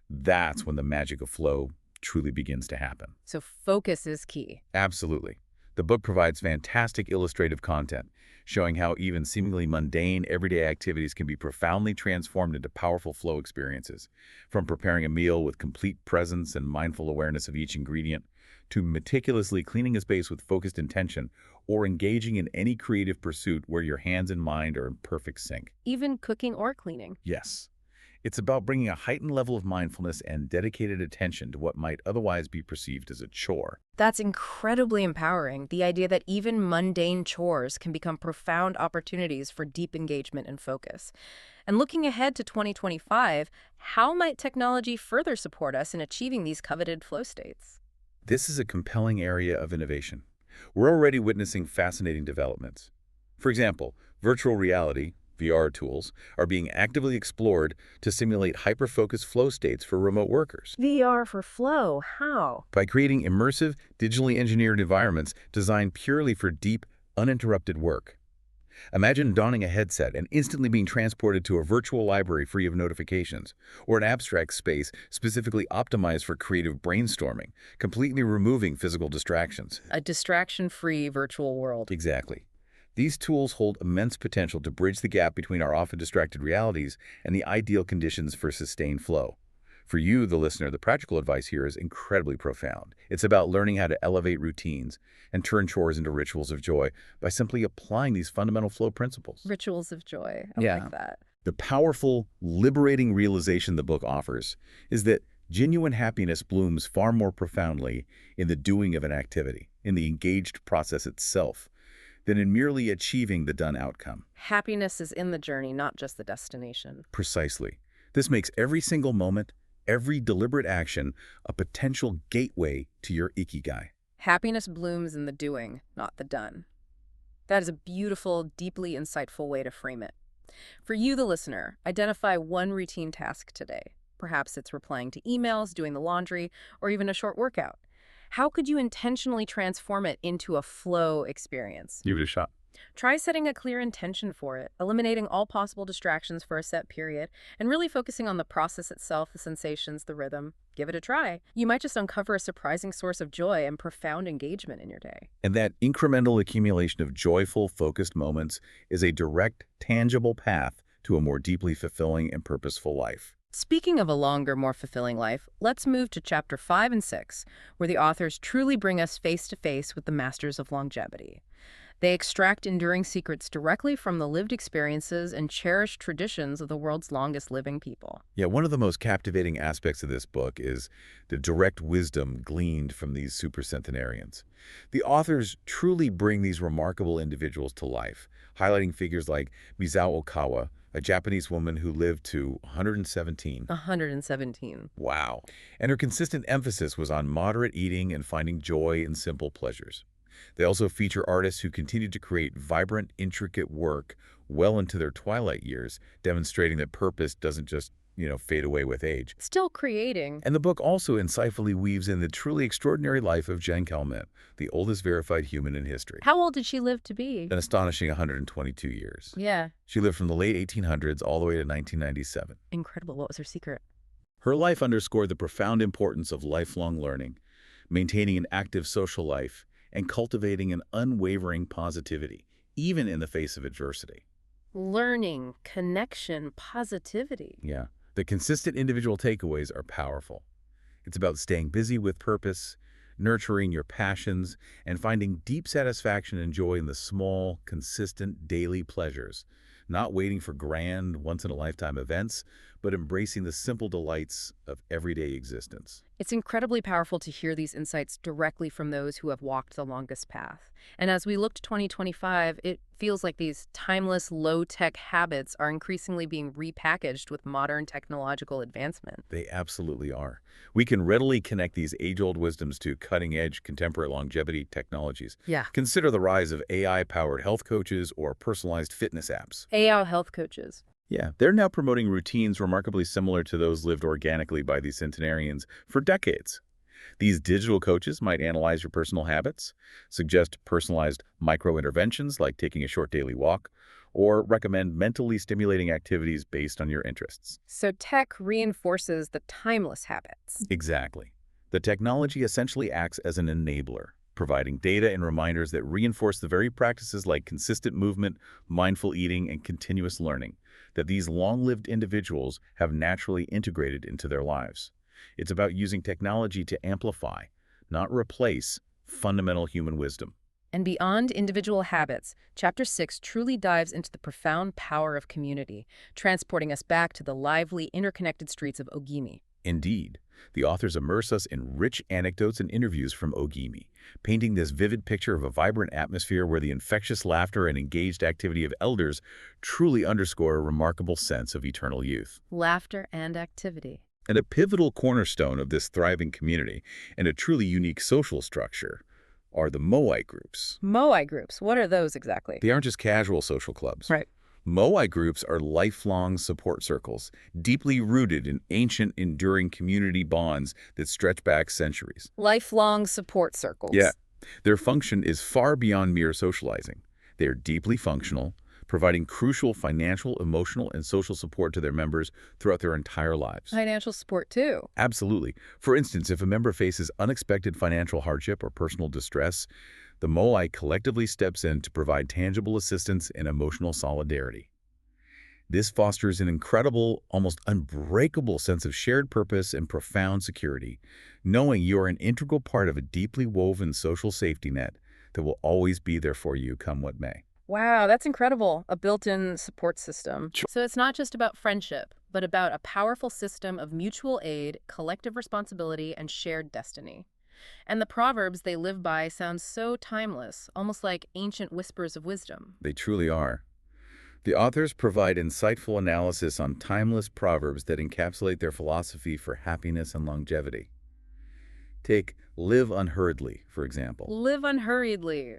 that's when the magic of flow truly begins to happen. So focus is key. Absolutely. The book provides fantastic illustrative content, showing how even seemingly mundane, everyday activities can be profoundly transformed into powerful flow experiences. From preparing a meal with complete presence and mindful awareness of each ingredient, to meticulously cleaning a space with focused intention, or engaging in any creative pursuit where your hands and mind are in perfect sync. Even cooking or cleaning. Yes. It's about bringing a heightened level of mindfulness and dedicated attention to what might otherwise be perceived as a chore. That's incredibly empowering, the idea that even mundane chores can become profound opportunities for deep engagement and focus. And looking ahead to 2025, how might technology further support us in achieving these coveted flow states? This is a compelling area of innovation. We're already witnessing fascinating developments. For example, virtual reality, VR tools, are being actively explored to simulate hyper-focused flow states for remote workers. VR for flow, how? By creating immersive, digitally engineered environments designed purely for deep, uninterrupted work. Imagine donning a headset and instantly being transported to a virtual library free of notifications, or an abstract space specifically optimized for creative brainstorming, completely removing physical distractions. A distraction-free virtual world. Exactly. These tools hold immense potential to bridge the gap between our often distracted realities and the ideal conditions for sustained flow. For you, the listener, the practical advice here is incredibly profound. It's about learning how to elevate routines and turn chores into rituals of joy by simply applying these fundamental flow principles. Rituals of joy. I like that. The powerful, liberating realization the book offers is that genuine happiness blooms far more profoundly in the doing of an activity, in the engaged process itself, than in merely achieving the done outcome. Happiness is in the journey, not just the destination. Precisely. This makes every single moment, every deliberate action, a potential gateway to your Ikigai. Happiness blooms in the doing, not the done. That is a beautiful, deeply insightful way to frame it. For you, the listener, identify one routine task today. Perhaps it's replying to emails, doing the laundry, or even a short workout. How could you intentionally transform it into a flow experience? Give it a shot. Try setting a clear intention for it, eliminating all possible distractions for a set period, and really focusing on the process itself, the sensations, the rhythm. Give it a try. You might just uncover a surprising source of joy and profound engagement in your day. And that incremental accumulation of joyful, focused moments is a direct, tangible path to a more deeply fulfilling and purposeful life. Speaking of a longer, more fulfilling life, let's move to Chapter 5 and 6, where the authors truly bring us face to face with the masters of longevity. They extract enduring secrets directly from the lived experiences and cherished traditions of the world's longest living people. Yeah, one of the most captivating aspects of this book is the direct wisdom gleaned from these supercentenarians. The authors truly bring these remarkable individuals to life, highlighting figures like Misao Okawa, a Japanese woman who lived to 117. 117. Wow. And her consistent emphasis was on moderate eating and finding joy in simple pleasures. They also feature artists who continued to create vibrant, intricate work well into their twilight years, demonstrating that purpose doesn't just, fade away with age. Still creating. And the book also insightfully weaves in the truly extraordinary life of Jen Calment, the oldest verified human in history. How old did she live to be? An astonishing 122 years. Yeah. She lived from the late 1800s all the way to 1997. Incredible. What was her secret? Her life underscored the profound importance of lifelong learning, maintaining an active social life, and cultivating an unwavering positivity, even in the face of adversity. Learning, connection, positivity. Yeah. The consistent individual takeaways are powerful. It's about staying busy with purpose, nurturing your passions, and finding deep satisfaction and joy in the small, consistent daily pleasures, not waiting for grand, once-in-a-lifetime events, but embracing the simple delights of everyday existence. It's incredibly powerful to hear these insights directly from those who have walked the longest path. And as we look to 2025, it feels like these timeless, low-tech habits are increasingly being repackaged with modern technological advancement. They absolutely are. We can readily connect these age-old wisdoms to cutting-edge contemporary longevity technologies. Yeah. Consider the rise of AI-powered health coaches or personalized fitness apps. AI health coaches. Yeah, they're now promoting routines remarkably similar to those lived organically by these centenarians for decades. These digital coaches might analyze your personal habits, suggest personalized micro-interventions like taking a short daily walk, or recommend mentally stimulating activities based on your interests. So tech reinforces the timeless habits. Exactly. The technology essentially acts as an enabler, providing data and reminders that reinforce the very practices like consistent movement, mindful eating, and continuous learning that these long-lived individuals have naturally integrated into their lives. It's about using technology to amplify, not replace, fundamental human wisdom. And beyond individual habits, Chapter 6 truly dives into the profound power of community, transporting us back to the lively, interconnected streets of Ogimi. Indeed, the authors immerse us in rich anecdotes and interviews from Ogimi, painting this vivid picture of a vibrant atmosphere where the infectious laughter and engaged activity of elders truly underscore a remarkable sense of eternal youth. Laughter and activity. And a pivotal cornerstone of this thriving community and a truly unique social structure are the Moai groups. Moai groups. What are those exactly? They aren't just casual social clubs. Right. Moai groups are lifelong support circles, deeply rooted in ancient, enduring community bonds that stretch back centuries. Lifelong support circles. Yeah. Their function is far beyond mere socializing. They are deeply functional, providing crucial financial, emotional, and social support to their members throughout their entire lives. Financial support, too. Absolutely. For instance, if a member faces unexpected financial hardship or personal distress, the Moai collectively steps in to provide tangible assistance and emotional solidarity. This fosters an incredible, almost unbreakable sense of shared purpose and profound security, knowing you are an integral part of a deeply woven social safety net that will always be there for you come what may. Wow, that's incredible. A built-in support system. So it's not just about friendship, but about a powerful system of mutual aid, collective responsibility, and shared destiny. And the proverbs they live by sound so timeless, almost like ancient whispers of wisdom. They truly are. The authors provide insightful analysis on timeless proverbs that encapsulate their philosophy for happiness and longevity. Take live unhurriedly, for example. Live unhurriedly.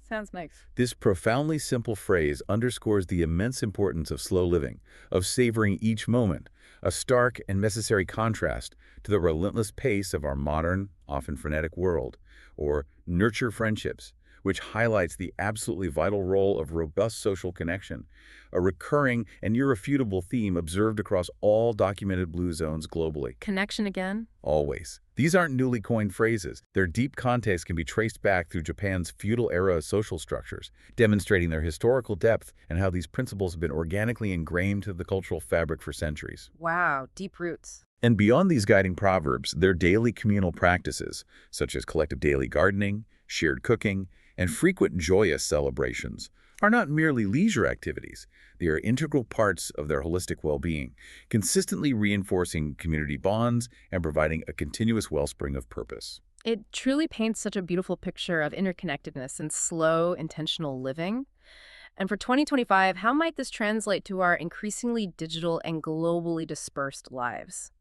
Sounds nice. This profoundly simple phrase underscores the immense importance of slow living, of savoring each moment, a stark and necessary contrast to the relentless pace of our modern, often frenetic world, or nurture friendships, which highlights the absolutely vital role of robust social connection, a recurring and irrefutable theme observed across all documented blue zones globally. Connection again? Always. These aren't newly coined phrases. Their deep context can be traced back through Japan's feudal-era social structures, demonstrating their historical depth and how these principles have been organically ingrained into the cultural fabric for centuries. Wow, deep roots. And beyond these guiding proverbs, their daily communal practices, such as collective daily gardening, shared cooking, And frequent joyous celebrations are not merely leisure activities. They are integral parts of their holistic well-being, consistently reinforcing community bonds and providing a continuous wellspring of purpose. It truly paints such a beautiful picture of interconnectedness and slow, intentional living. And for 2025, how might this translate to our increasingly digital and globally dispersed lives?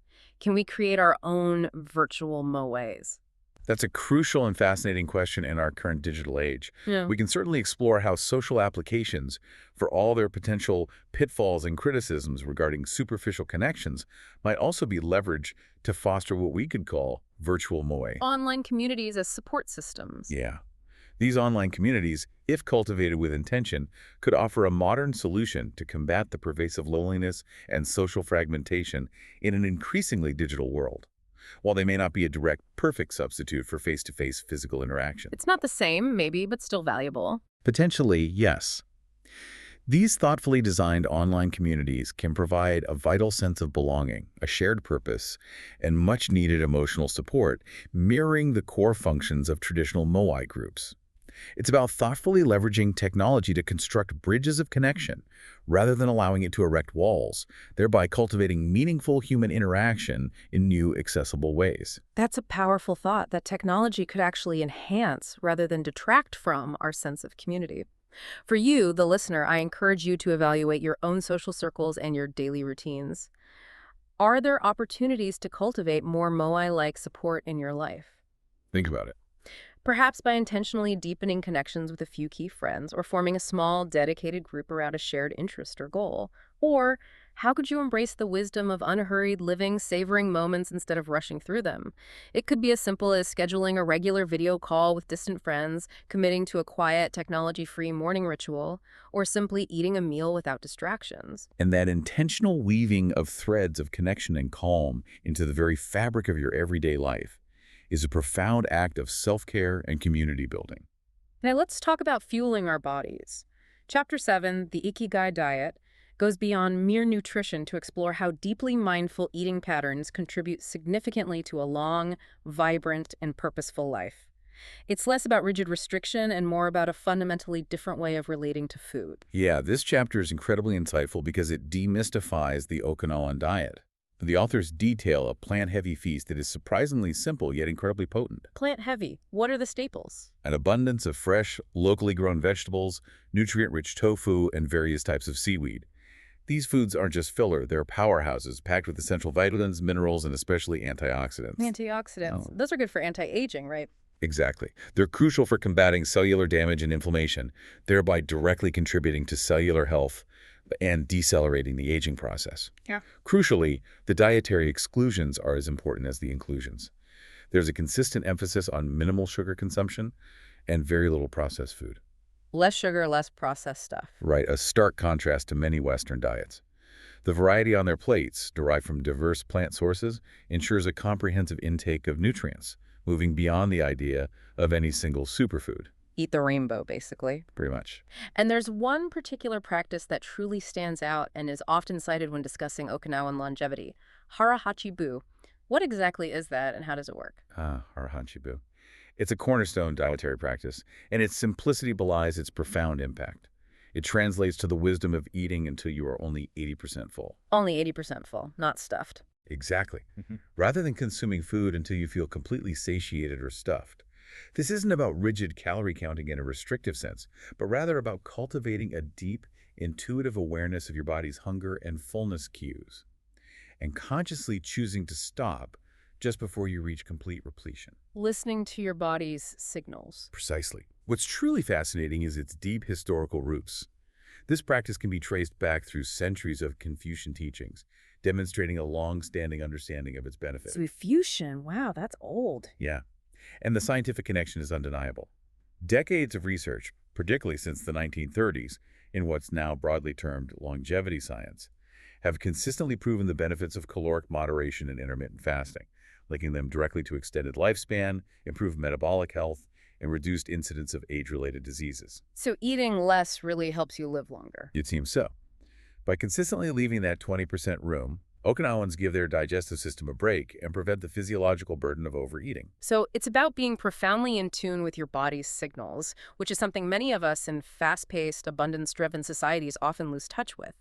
Can we create our own virtual moais? That's a crucial and fascinating question in our current digital age. Yeah. We can certainly explore how social applications, for all their potential pitfalls and criticisms regarding superficial connections, might also be leveraged to foster what we could call virtual moe. Online communities as support systems. Yeah. These online communities, if cultivated with intention, could offer a modern solution to combat the pervasive loneliness and social fragmentation in an increasingly digital world. While they may not be a direct, perfect substitute for face-to-face physical interaction. It's not the same, maybe, but still valuable. Potentially, yes. These thoughtfully designed online communities can provide a vital sense of belonging, a shared purpose, and much-needed emotional support, mirroring the core functions of traditional moai groups. It's about thoughtfully leveraging technology to construct bridges of connection, rather than allowing it to erect walls, thereby cultivating meaningful human interaction in new, accessible ways. That's a powerful thought, that technology could actually enhance rather than detract from our sense of community. For you, the listener, I encourage you to evaluate your own social circles and your daily routines. Are there opportunities to cultivate more moai-like support in your life? Think about it. Perhaps by intentionally deepening connections with a few key friends or forming a small, dedicated group around a shared interest or goal. Or how could you embrace the wisdom of unhurried living, savoring moments instead of rushing through them? It could be as simple as scheduling a regular video call with distant friends, committing to a quiet, technology-free morning ritual, or simply eating a meal without distractions. And that intentional weaving of threads of connection and calm into the very fabric of your everyday life is a profound act of self-care and community building. Now let's talk about fueling our bodies. Chapter 7, the Ikigai diet, goes beyond mere nutrition to explore how deeply mindful eating patterns contribute significantly to a long, vibrant, and purposeful life. It's less about rigid restriction and more about a fundamentally different way of relating to food. Yeah, this chapter is incredibly insightful because it demystifies the Okinawan diet. The authors detail a plant-heavy feast that is surprisingly simple yet incredibly potent. Plant-heavy. What are the staples? An abundance of fresh, locally grown vegetables, nutrient-rich tofu, and various types of seaweed. These foods aren't just filler, they're powerhouses packed with essential vitamins, minerals, and especially antioxidants. Antioxidants. Oh. Those are good for anti-aging, right? Exactly. They're crucial for combating cellular damage and inflammation, thereby directly contributing to cellular health and decelerating the aging process. Yeah. Crucially, the dietary exclusions are as important as the inclusions. There's a consistent emphasis on minimal sugar consumption and very little processed food. Less sugar, less processed stuff. Right, a stark contrast to many Western diets. The variety on their plates, derived from diverse plant sources, ensures a comprehensive intake of nutrients, moving beyond the idea of any single superfood. Eat the rainbow, basically. Pretty much. And there's one particular practice that truly stands out and is often cited when discussing Okinawan longevity, hara-hachi-bu. What exactly is that and how does it work? Hara-hachi-bu. It's a cornerstone dietary practice, and its simplicity belies its profound impact. It translates to the wisdom of eating until you are only 80% full. Only 80% full, not stuffed. Exactly. Rather than consuming food until you feel completely satiated or stuffed. This isn't about rigid calorie counting in a restrictive sense, but rather about cultivating a deep, intuitive awareness of your body's hunger and fullness cues, and consciously choosing to stop just before you reach complete repletion. Listening to your body's signals. Precisely. What's truly fascinating is its deep historical roots. This practice can be traced back through centuries of Confucian teachings, demonstrating a long-standing understanding of its benefits. Confucian, wow, that's old. Yeah. And the scientific connection is undeniable. Decades of research, particularly since the 1930s, in what's now broadly termed longevity science, have consistently proven the benefits of caloric moderation and intermittent fasting, linking them directly to extended lifespan, improved metabolic health, and reduced incidence of age-related diseases. So eating less really helps you live longer. It seems so. By consistently leaving that 20% room, Okinawans give their digestive system a break and prevent the physiological burden of overeating. So it's about being profoundly in tune with your body's signals, which is something many of us in fast-paced, abundance-driven societies often lose touch with.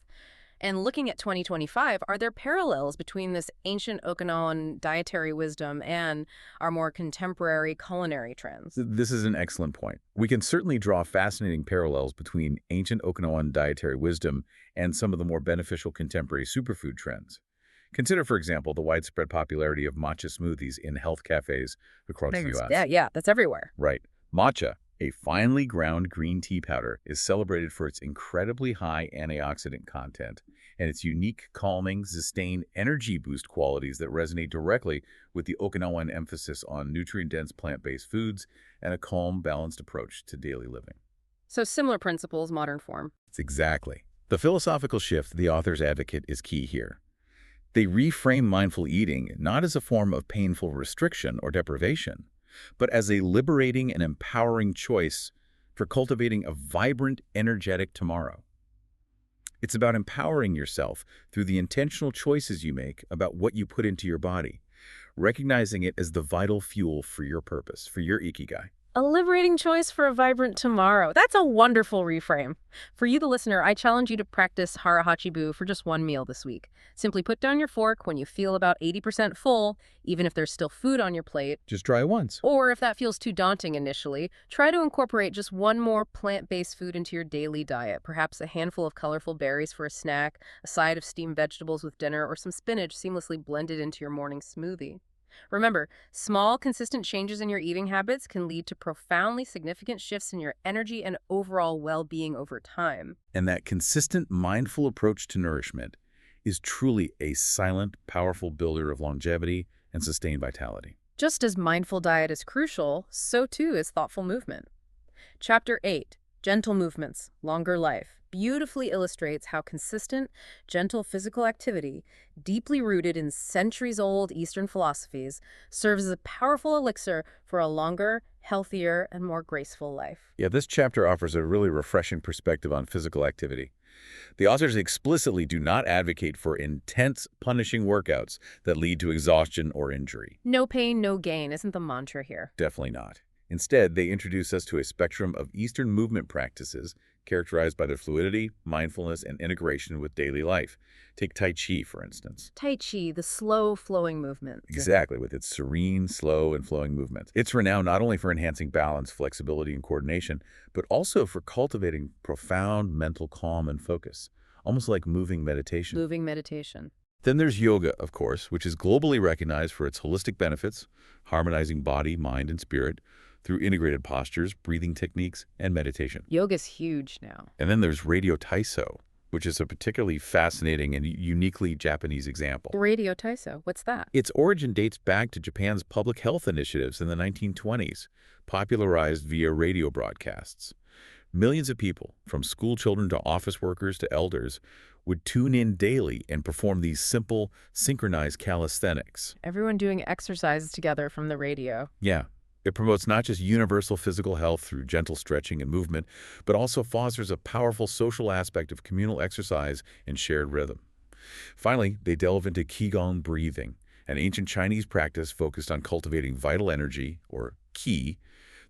And looking at 2025, are there parallels between this ancient Okinawan dietary wisdom and our more contemporary culinary trends? This is an excellent point. We can certainly draw fascinating parallels between ancient Okinawan dietary wisdom and some of the more beneficial contemporary superfood trends. Consider, for example, the widespread popularity of matcha smoothies in health cafes across the U.S. Yeah, that's everywhere. Right. Matcha, a finely ground green tea powder, is celebrated for its incredibly high antioxidant content and its unique, calming, sustained energy boost qualities that resonate directly with the Okinawan emphasis on nutrient-dense plant-based foods and a calm, balanced approach to daily living. So similar principles, modern form. It's exactly. The philosophical shift the authors advocate is key here. They reframe mindful eating not as a form of painful restriction or deprivation, but as a liberating and empowering choice for cultivating a vibrant, energetic tomorrow. It's about empowering yourself through the intentional choices you make about what you put into your body, recognizing it as the vital fuel for your purpose, for your Ikigai. A liberating choice for a vibrant tomorrow. That's a wonderful reframe. For you, the listener, I challenge you to practice hara-hachi-bu for just one meal this week. Simply put down your fork when you feel about 80% full, even if there's still food on your plate. Just try it once. Or if that feels too daunting initially, try to incorporate just one more plant-based food into your daily diet. Perhaps a handful of colorful berries for a snack, a side of steamed vegetables with dinner, or some spinach seamlessly blended into your morning smoothie. Remember, small, consistent changes in your eating habits can lead to profoundly significant shifts in your energy and overall well-being over time. And that consistent, mindful approach to nourishment is truly a silent, powerful builder of longevity and sustained vitality. Just as mindful diet is crucial, so too is thoughtful movement. Chapter 8, Gentle Movements, Longer Life, beautifully illustrates how consistent, gentle physical activity, deeply rooted in centuries-old Eastern philosophies, serves as a powerful elixir for a longer, healthier, and more graceful life. Yeah, this chapter offers a really refreshing perspective on physical activity. The authors explicitly do not advocate for intense, punishing workouts that lead to exhaustion or injury. No pain, no gain isn't the mantra here. Definitely not. Instead, they introduce us to a spectrum of Eastern movement practices characterized by their fluidity, mindfulness, and integration with daily life. Take Tai Chi, for instance. Tai Chi, the slow, flowing movement. Exactly, with its serene, slow, and flowing movements. It's renowned not only for enhancing balance, flexibility, and coordination, but also for cultivating profound mental calm and focus, almost like moving meditation. Moving meditation. Then there's yoga, of course, which is globally recognized for its holistic benefits, harmonizing body, mind, and spirit through integrated postures, breathing techniques, and meditation. Yoga's huge now. And then there's Radio Taiso, which is a particularly fascinating and uniquely Japanese example. Radio Taiso, what's that? Its origin dates back to Japan's public health initiatives in the 1920s, popularized via radio broadcasts. Millions of people, from school children to office workers to elders, would tune in daily and perform these simple, synchronized calisthenics. Everyone doing exercises together from the radio. Yeah. It promotes not just universal physical health through gentle stretching and movement, but also fosters a powerful social aspect of communal exercise and shared rhythm. Finally, they delve into Qigong breathing, an ancient Chinese practice focused on cultivating vital energy, or qi,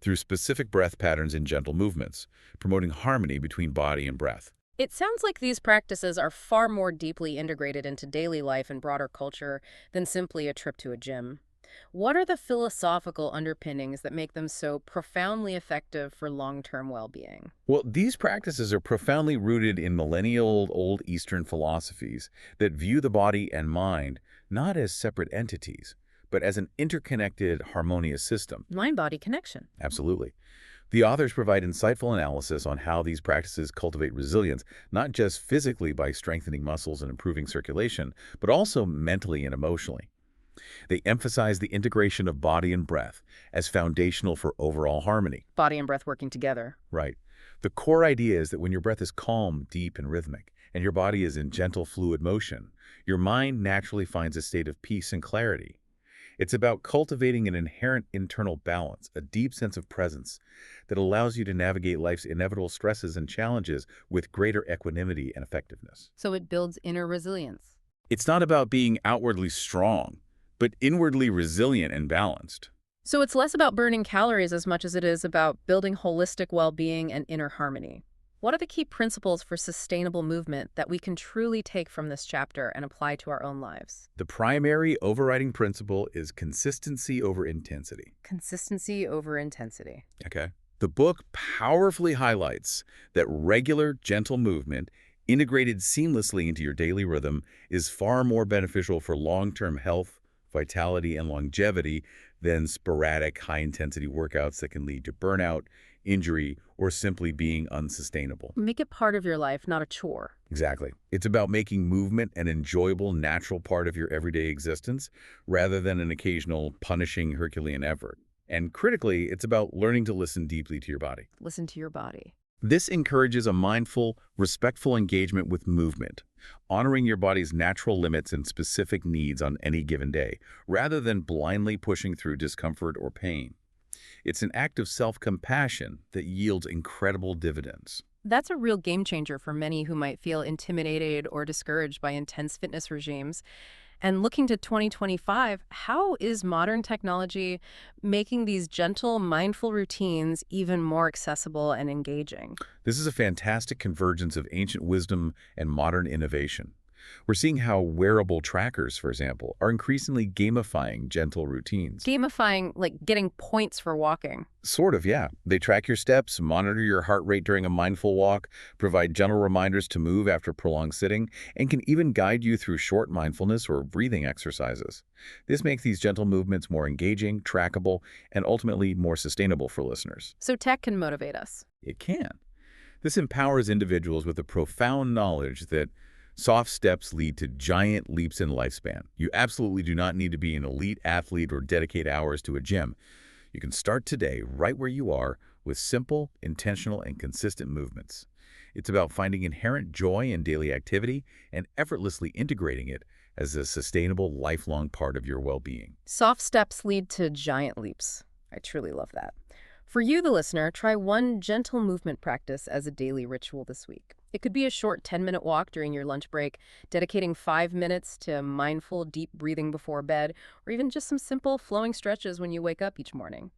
through specific breath patterns and gentle movements, promoting harmony between body and breath. It sounds like these practices are far more deeply integrated into daily life and broader culture than simply a trip to a gym. What are the philosophical underpinnings that make them so profoundly effective for long-term well-being? Well, these practices are profoundly rooted in millennial-old Eastern philosophies that view the body and mind not as separate entities, but as an interconnected, harmonious system. Mind-body connection. Absolutely. The authors provide insightful analysis on how these practices cultivate resilience, not just physically by strengthening muscles and improving circulation, but also mentally and emotionally. They emphasize the integration of body and breath as foundational for overall harmony. Body and breath working together. Right. The core idea is that when your breath is calm, deep, and rhythmic, and your body is in gentle, fluid motion, your mind naturally finds a state of peace and clarity. It's about cultivating an inherent internal balance, a deep sense of presence that allows you to navigate life's inevitable stresses and challenges with greater equanimity and effectiveness. So it builds inner resilience. It's not about being outwardly strong, but inwardly resilient and balanced. So it's less about burning calories as much as it is about building holistic well-being and inner harmony. What are the key principles for sustainable movement that we can truly take from this chapter and apply to our own lives? The primary overriding principle is consistency over intensity. Consistency over intensity. Okay. The book powerfully highlights that regular, gentle movement, integrated seamlessly into your daily rhythm, is far more beneficial for long-term health, vitality, and longevity than sporadic, high-intensity workouts that can lead to burnout, injury, or simply being unsustainable. Make it part of your life, not a chore. Exactly. It's about making movement an enjoyable, natural part of your everyday existence rather than an occasional punishing Herculean effort. And critically, it's about learning to listen deeply to your body. Listen to your body. This encourages a mindful, respectful engagement with movement, honoring your body's natural limits and specific needs on any given day, rather than blindly pushing through discomfort or pain. It's an act of self-compassion that yields incredible dividends. That's a real game changer for many who might feel intimidated or discouraged by intense fitness regimes. And looking to 2025, how is modern technology making these gentle, mindful routines even more accessible and engaging? This is a fantastic convergence of ancient wisdom and modern innovation. We're seeing how wearable trackers, for example, are increasingly gamifying gentle routines. Gamifying, like getting points for walking. Sort of, yeah. They track your steps, monitor your heart rate during a mindful walk, provide gentle reminders to move after prolonged sitting, and can even guide you through short mindfulness or breathing exercises. This makes these gentle movements more engaging, trackable, and ultimately more sustainable for listeners. So tech can motivate us. It can. This empowers individuals with a profound knowledge that soft steps lead to giant leaps in lifespan. You absolutely do not need to be an elite athlete or dedicate hours to a gym. You can start today right where you are with simple, intentional, and consistent movements. It's about finding inherent joy in daily activity and effortlessly integrating it as a sustainable, lifelong part of your well-being. Soft steps lead to giant leaps. I truly love that. For you, the listener, try one gentle movement practice as a daily ritual this week. It could be a short 10-minute walk during your lunch break, dedicating 5 minutes to mindful, deep breathing before bed, or even just some simple flowing stretches when you wake up each morning.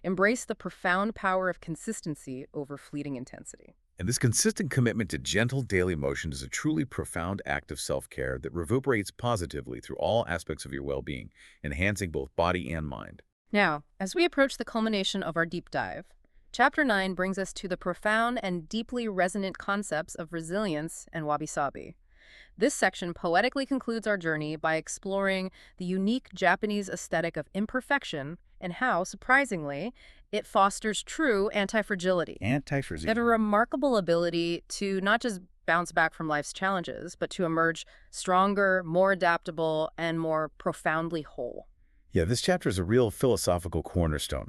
Embrace the profound power of consistency over fleeting intensity. And this consistent commitment to gentle daily motion is a truly profound act of self-care that reverberates positively through all aspects of your well-being, enhancing both body and mind. Now, as we approach the culmination of our deep dive, Chapter 9 brings us to the profound and deeply resonant concepts of resilience and wabi-sabi. This section poetically concludes our journey by exploring the unique Japanese aesthetic of imperfection and how, surprisingly, it fosters true anti-fragility. Anti-fragility. And a remarkable ability to not just bounce back from life's challenges, but to emerge stronger, more adaptable, and more profoundly whole. Yeah, this chapter is a real philosophical cornerstone.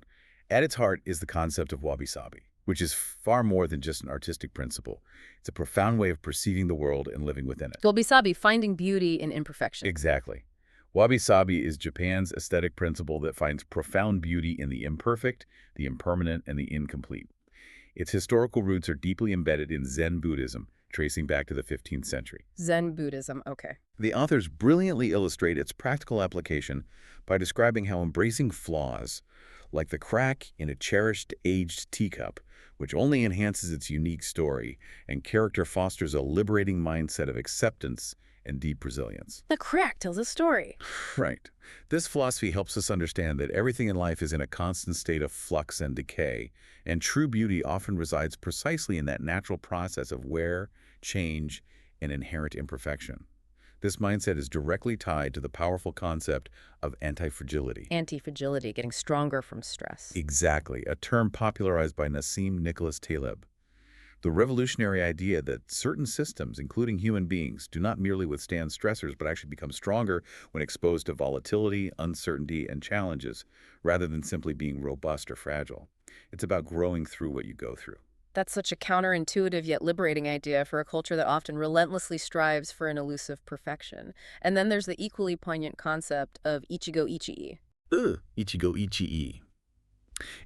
At its heart is the concept of wabi-sabi, which is far more than just an artistic principle. It's a profound way of perceiving the world and living within it. Wabi-sabi, finding beauty in imperfection. Exactly. Wabi-sabi is Japan's aesthetic principle that finds profound beauty in the imperfect, the impermanent, and the incomplete. Its historical roots are deeply embedded in Zen Buddhism, tracing back to the 15th century. Zen Buddhism, okay. The authors brilliantly illustrate its practical application by describing how embracing flaws, like the crack in a cherished aged teacup, which only enhances its unique story, and character fosters a liberating mindset of acceptance and deep resilience. The crack tells a story. Right. This philosophy helps us understand that everything in life is in a constant state of flux and decay, and true beauty often resides precisely in that natural process of wear, change, and inherent imperfection. This mindset is directly tied to the powerful concept of anti-fragility. Anti-fragility, getting stronger from stress. Exactly, a term popularized by Nassim Nicholas Taleb. The revolutionary idea that certain systems, including human beings, do not merely withstand stressors but actually become stronger when exposed to volatility, uncertainty, and challenges, rather than simply being robust or fragile. It's about growing through what you go through. That's such a counterintuitive yet liberating idea for a culture that often relentlessly strives for an elusive perfection. And then there's the equally poignant concept of ichigo ichi. Ichigo ichi.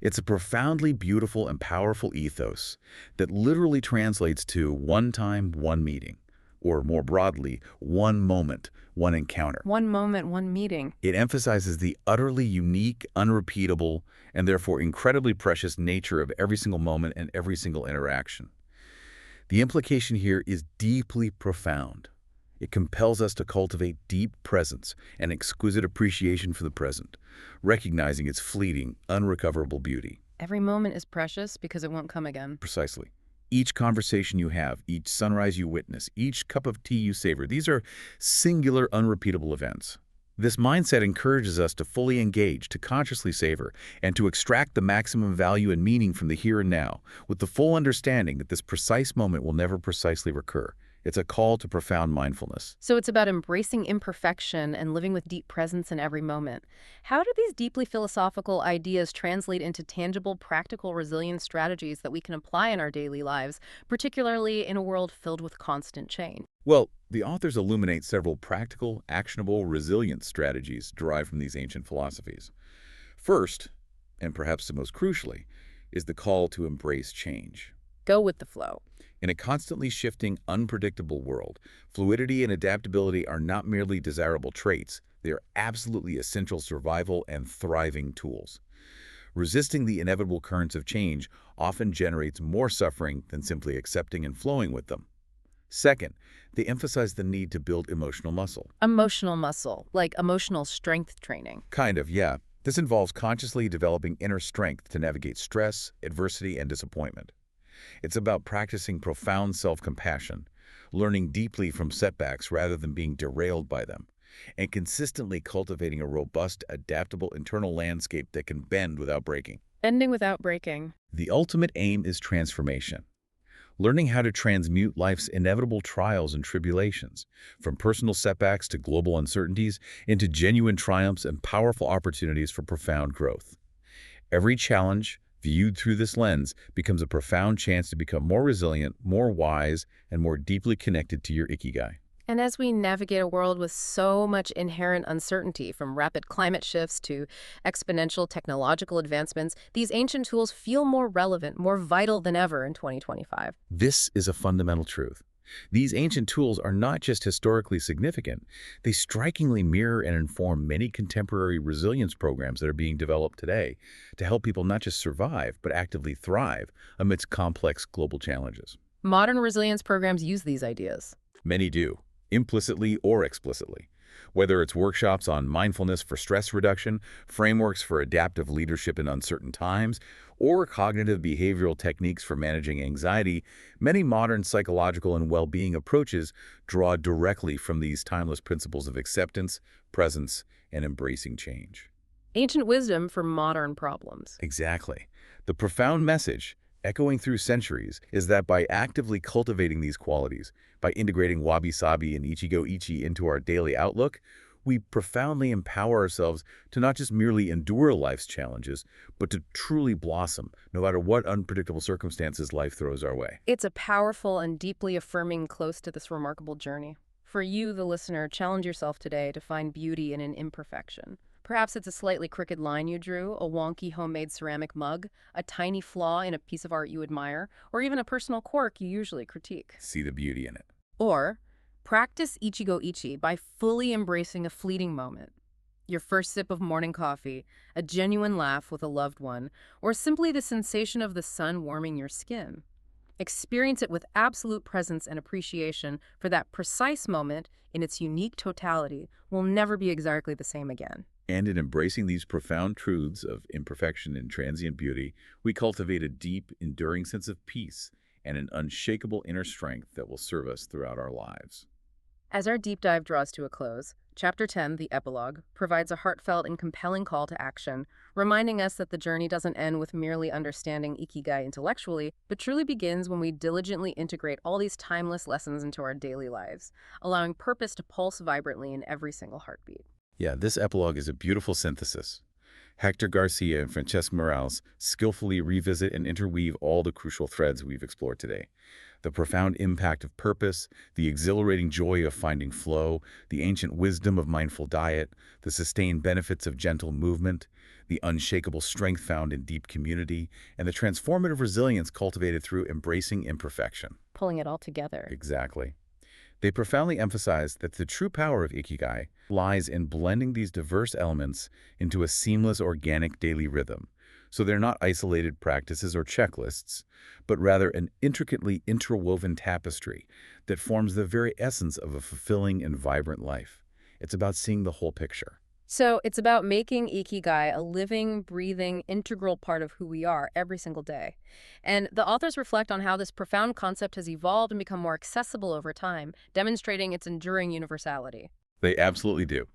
It's a profoundly beautiful and powerful ethos that literally translates to one time, one meeting. or more broadly, one moment, one encounter. One moment, one meeting. It emphasizes the utterly unique, unrepeatable, and therefore incredibly precious nature of every single moment and every single interaction. The implication here is deeply profound. It compels us to cultivate deep presence and exquisite appreciation for the present, recognizing its fleeting, unrecoverable beauty. Every moment is precious because it won't come again. Precisely. Each conversation you have, each sunrise you witness, each cup of tea you savor, these are singular, unrepeatable events. This mindset encourages us to fully engage, to consciously savor, and to extract the maximum value and meaning from the here and now, with the full understanding that this precise moment will never precisely recur. It's a call to profound mindfulness. So it's about embracing imperfection and living with deep presence in every moment. How do these deeply philosophical ideas translate into tangible, practical resilience strategies that we can apply in our daily lives, particularly in a world filled with constant change? Well, the authors illuminate several practical, actionable resilience strategies derived from these ancient philosophies. First, and perhaps the most crucially, is the call to embrace change. Go with the flow. In a constantly shifting, unpredictable world, fluidity and adaptability are not merely desirable traits, they are absolutely essential survival and thriving tools. Resisting the inevitable currents of change often generates more suffering than simply accepting and flowing with them. Second, they emphasize the need to build emotional muscle. Emotional muscle, like emotional strength training. Kind of, yeah. This involves consciously developing inner strength to navigate stress, adversity, and disappointment. It's about practicing profound self-compassion, learning deeply from setbacks rather than being derailed by them, and consistently cultivating a robust, adaptable internal landscape that can bend without breaking. Bending without breaking. The ultimate aim is transformation. Learning how to transmute life's inevitable trials and tribulations, from personal setbacks to global uncertainties, into genuine triumphs and powerful opportunities for profound growth. Every challenge, viewed through this lens, becomes a profound chance to become more resilient, more wise, and more deeply connected to your Ikigai. And as we navigate a world with so much inherent uncertainty, from rapid climate shifts to exponential technological advancements, these ancient tools feel more relevant, more vital than ever in 2025. This is a fundamental truth. These ancient tools are not just historically significant, they strikingly mirror and inform many contemporary resilience programs that are being developed today to help people not just survive, but actively thrive amidst complex global challenges. Modern resilience programs use these ideas. Many do, implicitly or explicitly. Whether it's workshops on mindfulness for stress reduction, frameworks for adaptive leadership in uncertain times, or cognitive behavioral techniques for managing anxiety, many modern psychological and well-being approaches draw directly from these timeless principles of acceptance, presence, and embracing change. Ancient wisdom for modern problems. Exactly. The profound message, echoing through centuries, is that by actively cultivating these qualities, by integrating wabi-sabi and ichigo-ichi into our daily outlook, we profoundly empower ourselves to not just merely endure life's challenges, but to truly blossom, no matter what unpredictable circumstances life throws our way. It's a powerful and deeply affirming close to this remarkable journey. For you, the listener, challenge yourself today to find beauty in an imperfection. Perhaps it's a slightly crooked line you drew, a wonky homemade ceramic mug, a tiny flaw in a piece of art you admire, or even a personal quirk you usually critique. See the beauty in it. Or practice Ichigo-ichi by fully embracing a fleeting moment. Your first sip of morning coffee, a genuine laugh with a loved one, or simply the sensation of the sun warming your skin. Experience it with absolute presence and appreciation, for that precise moment, in its unique totality, will never be exactly the same again. And in embracing these profound truths of imperfection and transient beauty, we cultivate a deep, enduring sense of peace and an unshakable inner strength that will serve us throughout our lives. As our deep dive draws to a close, Chapter 10, the epilogue, provides a heartfelt and compelling call to action, reminding us that the journey doesn't end with merely understanding Ikigai intellectually, but truly begins when we diligently integrate all these timeless lessons into our daily lives, allowing purpose to pulse vibrantly in every single heartbeat. Yeah, this epilogue is a beautiful synthesis. Héctor García and Francesc Miralles skillfully revisit and interweave all the crucial threads we've explored today. The profound impact of purpose, the exhilarating joy of finding flow, the ancient wisdom of mindful diet, the sustained benefits of gentle movement, the unshakable strength found in deep community, and the transformative resilience cultivated through embracing imperfection. Pulling it all together. Exactly. They profoundly emphasize that the true power of Ikigai lies in blending these diverse elements into a seamless, organic daily rhythm. So they're not isolated practices or checklists, but rather an intricately interwoven tapestry that forms the very essence of a fulfilling and vibrant life. It's about seeing the whole picture. So it's about making Ikigai a living, breathing, integral part of who we are every single day. And the authors reflect on how this profound concept has evolved and become more accessible over time, demonstrating its enduring universality. They absolutely do.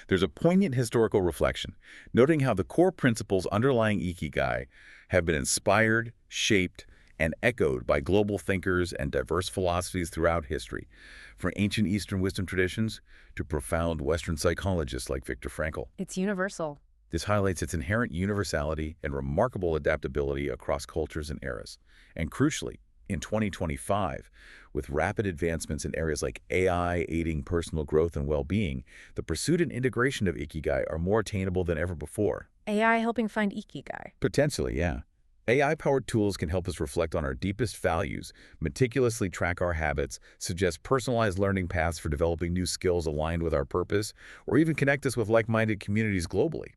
There's a poignant historical reflection, noting how the core principles underlying Ikigai have been inspired, shaped, and echoed by global thinkers and diverse philosophies throughout history, from ancient Eastern wisdom traditions to profound Western psychologists like Viktor Frankl. It's universal. This highlights its inherent universality and remarkable adaptability across cultures and eras. And crucially, in 2025, with rapid advancements in areas like AI aiding personal growth and well-being, the pursuit and integration of Ikigai are more attainable than ever before. AI helping find Ikigai. Potentially, yeah. AI-powered tools can help us reflect on our deepest values, meticulously track our habits, suggest personalized learning paths for developing new skills aligned with our purpose, or even connect us with like-minded communities globally.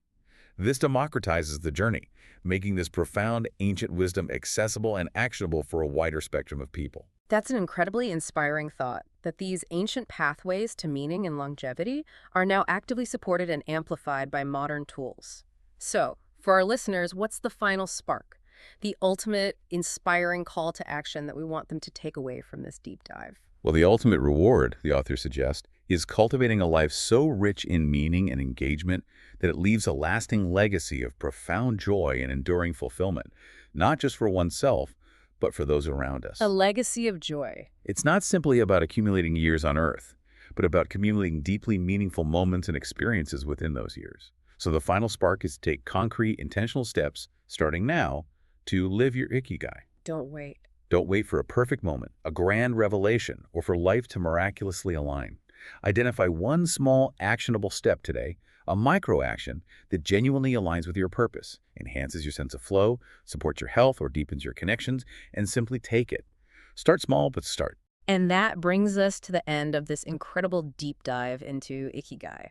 This democratizes the journey, making this profound ancient wisdom accessible and actionable for a wider spectrum of people. That's an incredibly inspiring thought, that these ancient pathways to meaning and longevity are now actively supported and amplified by modern tools. So, for our listeners, what's the final spark? The ultimate inspiring call to action that we want them to take away from this deep dive? Well, the ultimate reward, the authors suggest, is cultivating a life so rich in meaning and engagement that it leaves a lasting legacy of profound joy and enduring fulfillment, not just for oneself, but for those around us. A legacy of joy. It's not simply about accumulating years on Earth, but about accumulating deeply meaningful moments and experiences within those years. So the final spark is to take concrete, intentional steps, starting now, to live your Ikigai. Don't wait. Don't wait for a perfect moment, a grand revelation, or for life to miraculously align. Identify one small, actionable step today, a micro-action that genuinely aligns with your purpose, enhances your sense of flow, supports your health, or deepens your connections, and simply take it. Start small, but start. And that brings us to the end of this incredible deep dive into Ikigai.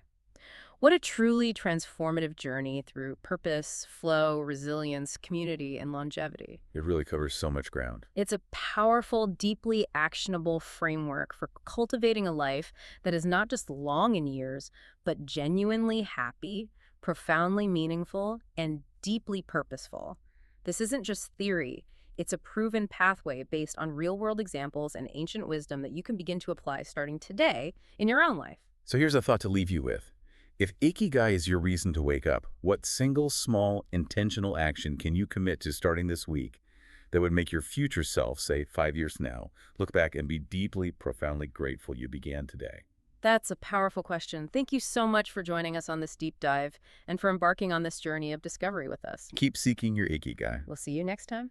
What a truly transformative journey through purpose, flow, resilience, community, and longevity. It really covers so much ground. It's a powerful, deeply actionable framework for cultivating a life that is not just long in years, but genuinely happy, profoundly meaningful, and deeply purposeful. This isn't just theory. It's a proven pathway based on real-world examples and ancient wisdom that you can begin to apply starting today in your own life. So here's a thought to leave you with. If Ikigai is your reason to wake up, what single, small, intentional action can you commit to starting this week that would make your future self, say 5 years from now, look back and be deeply, profoundly grateful you began today? That's a powerful question. Thank you so much for joining us on this deep dive and for embarking on this journey of discovery with us. Keep seeking your Ikigai. We'll see you next time.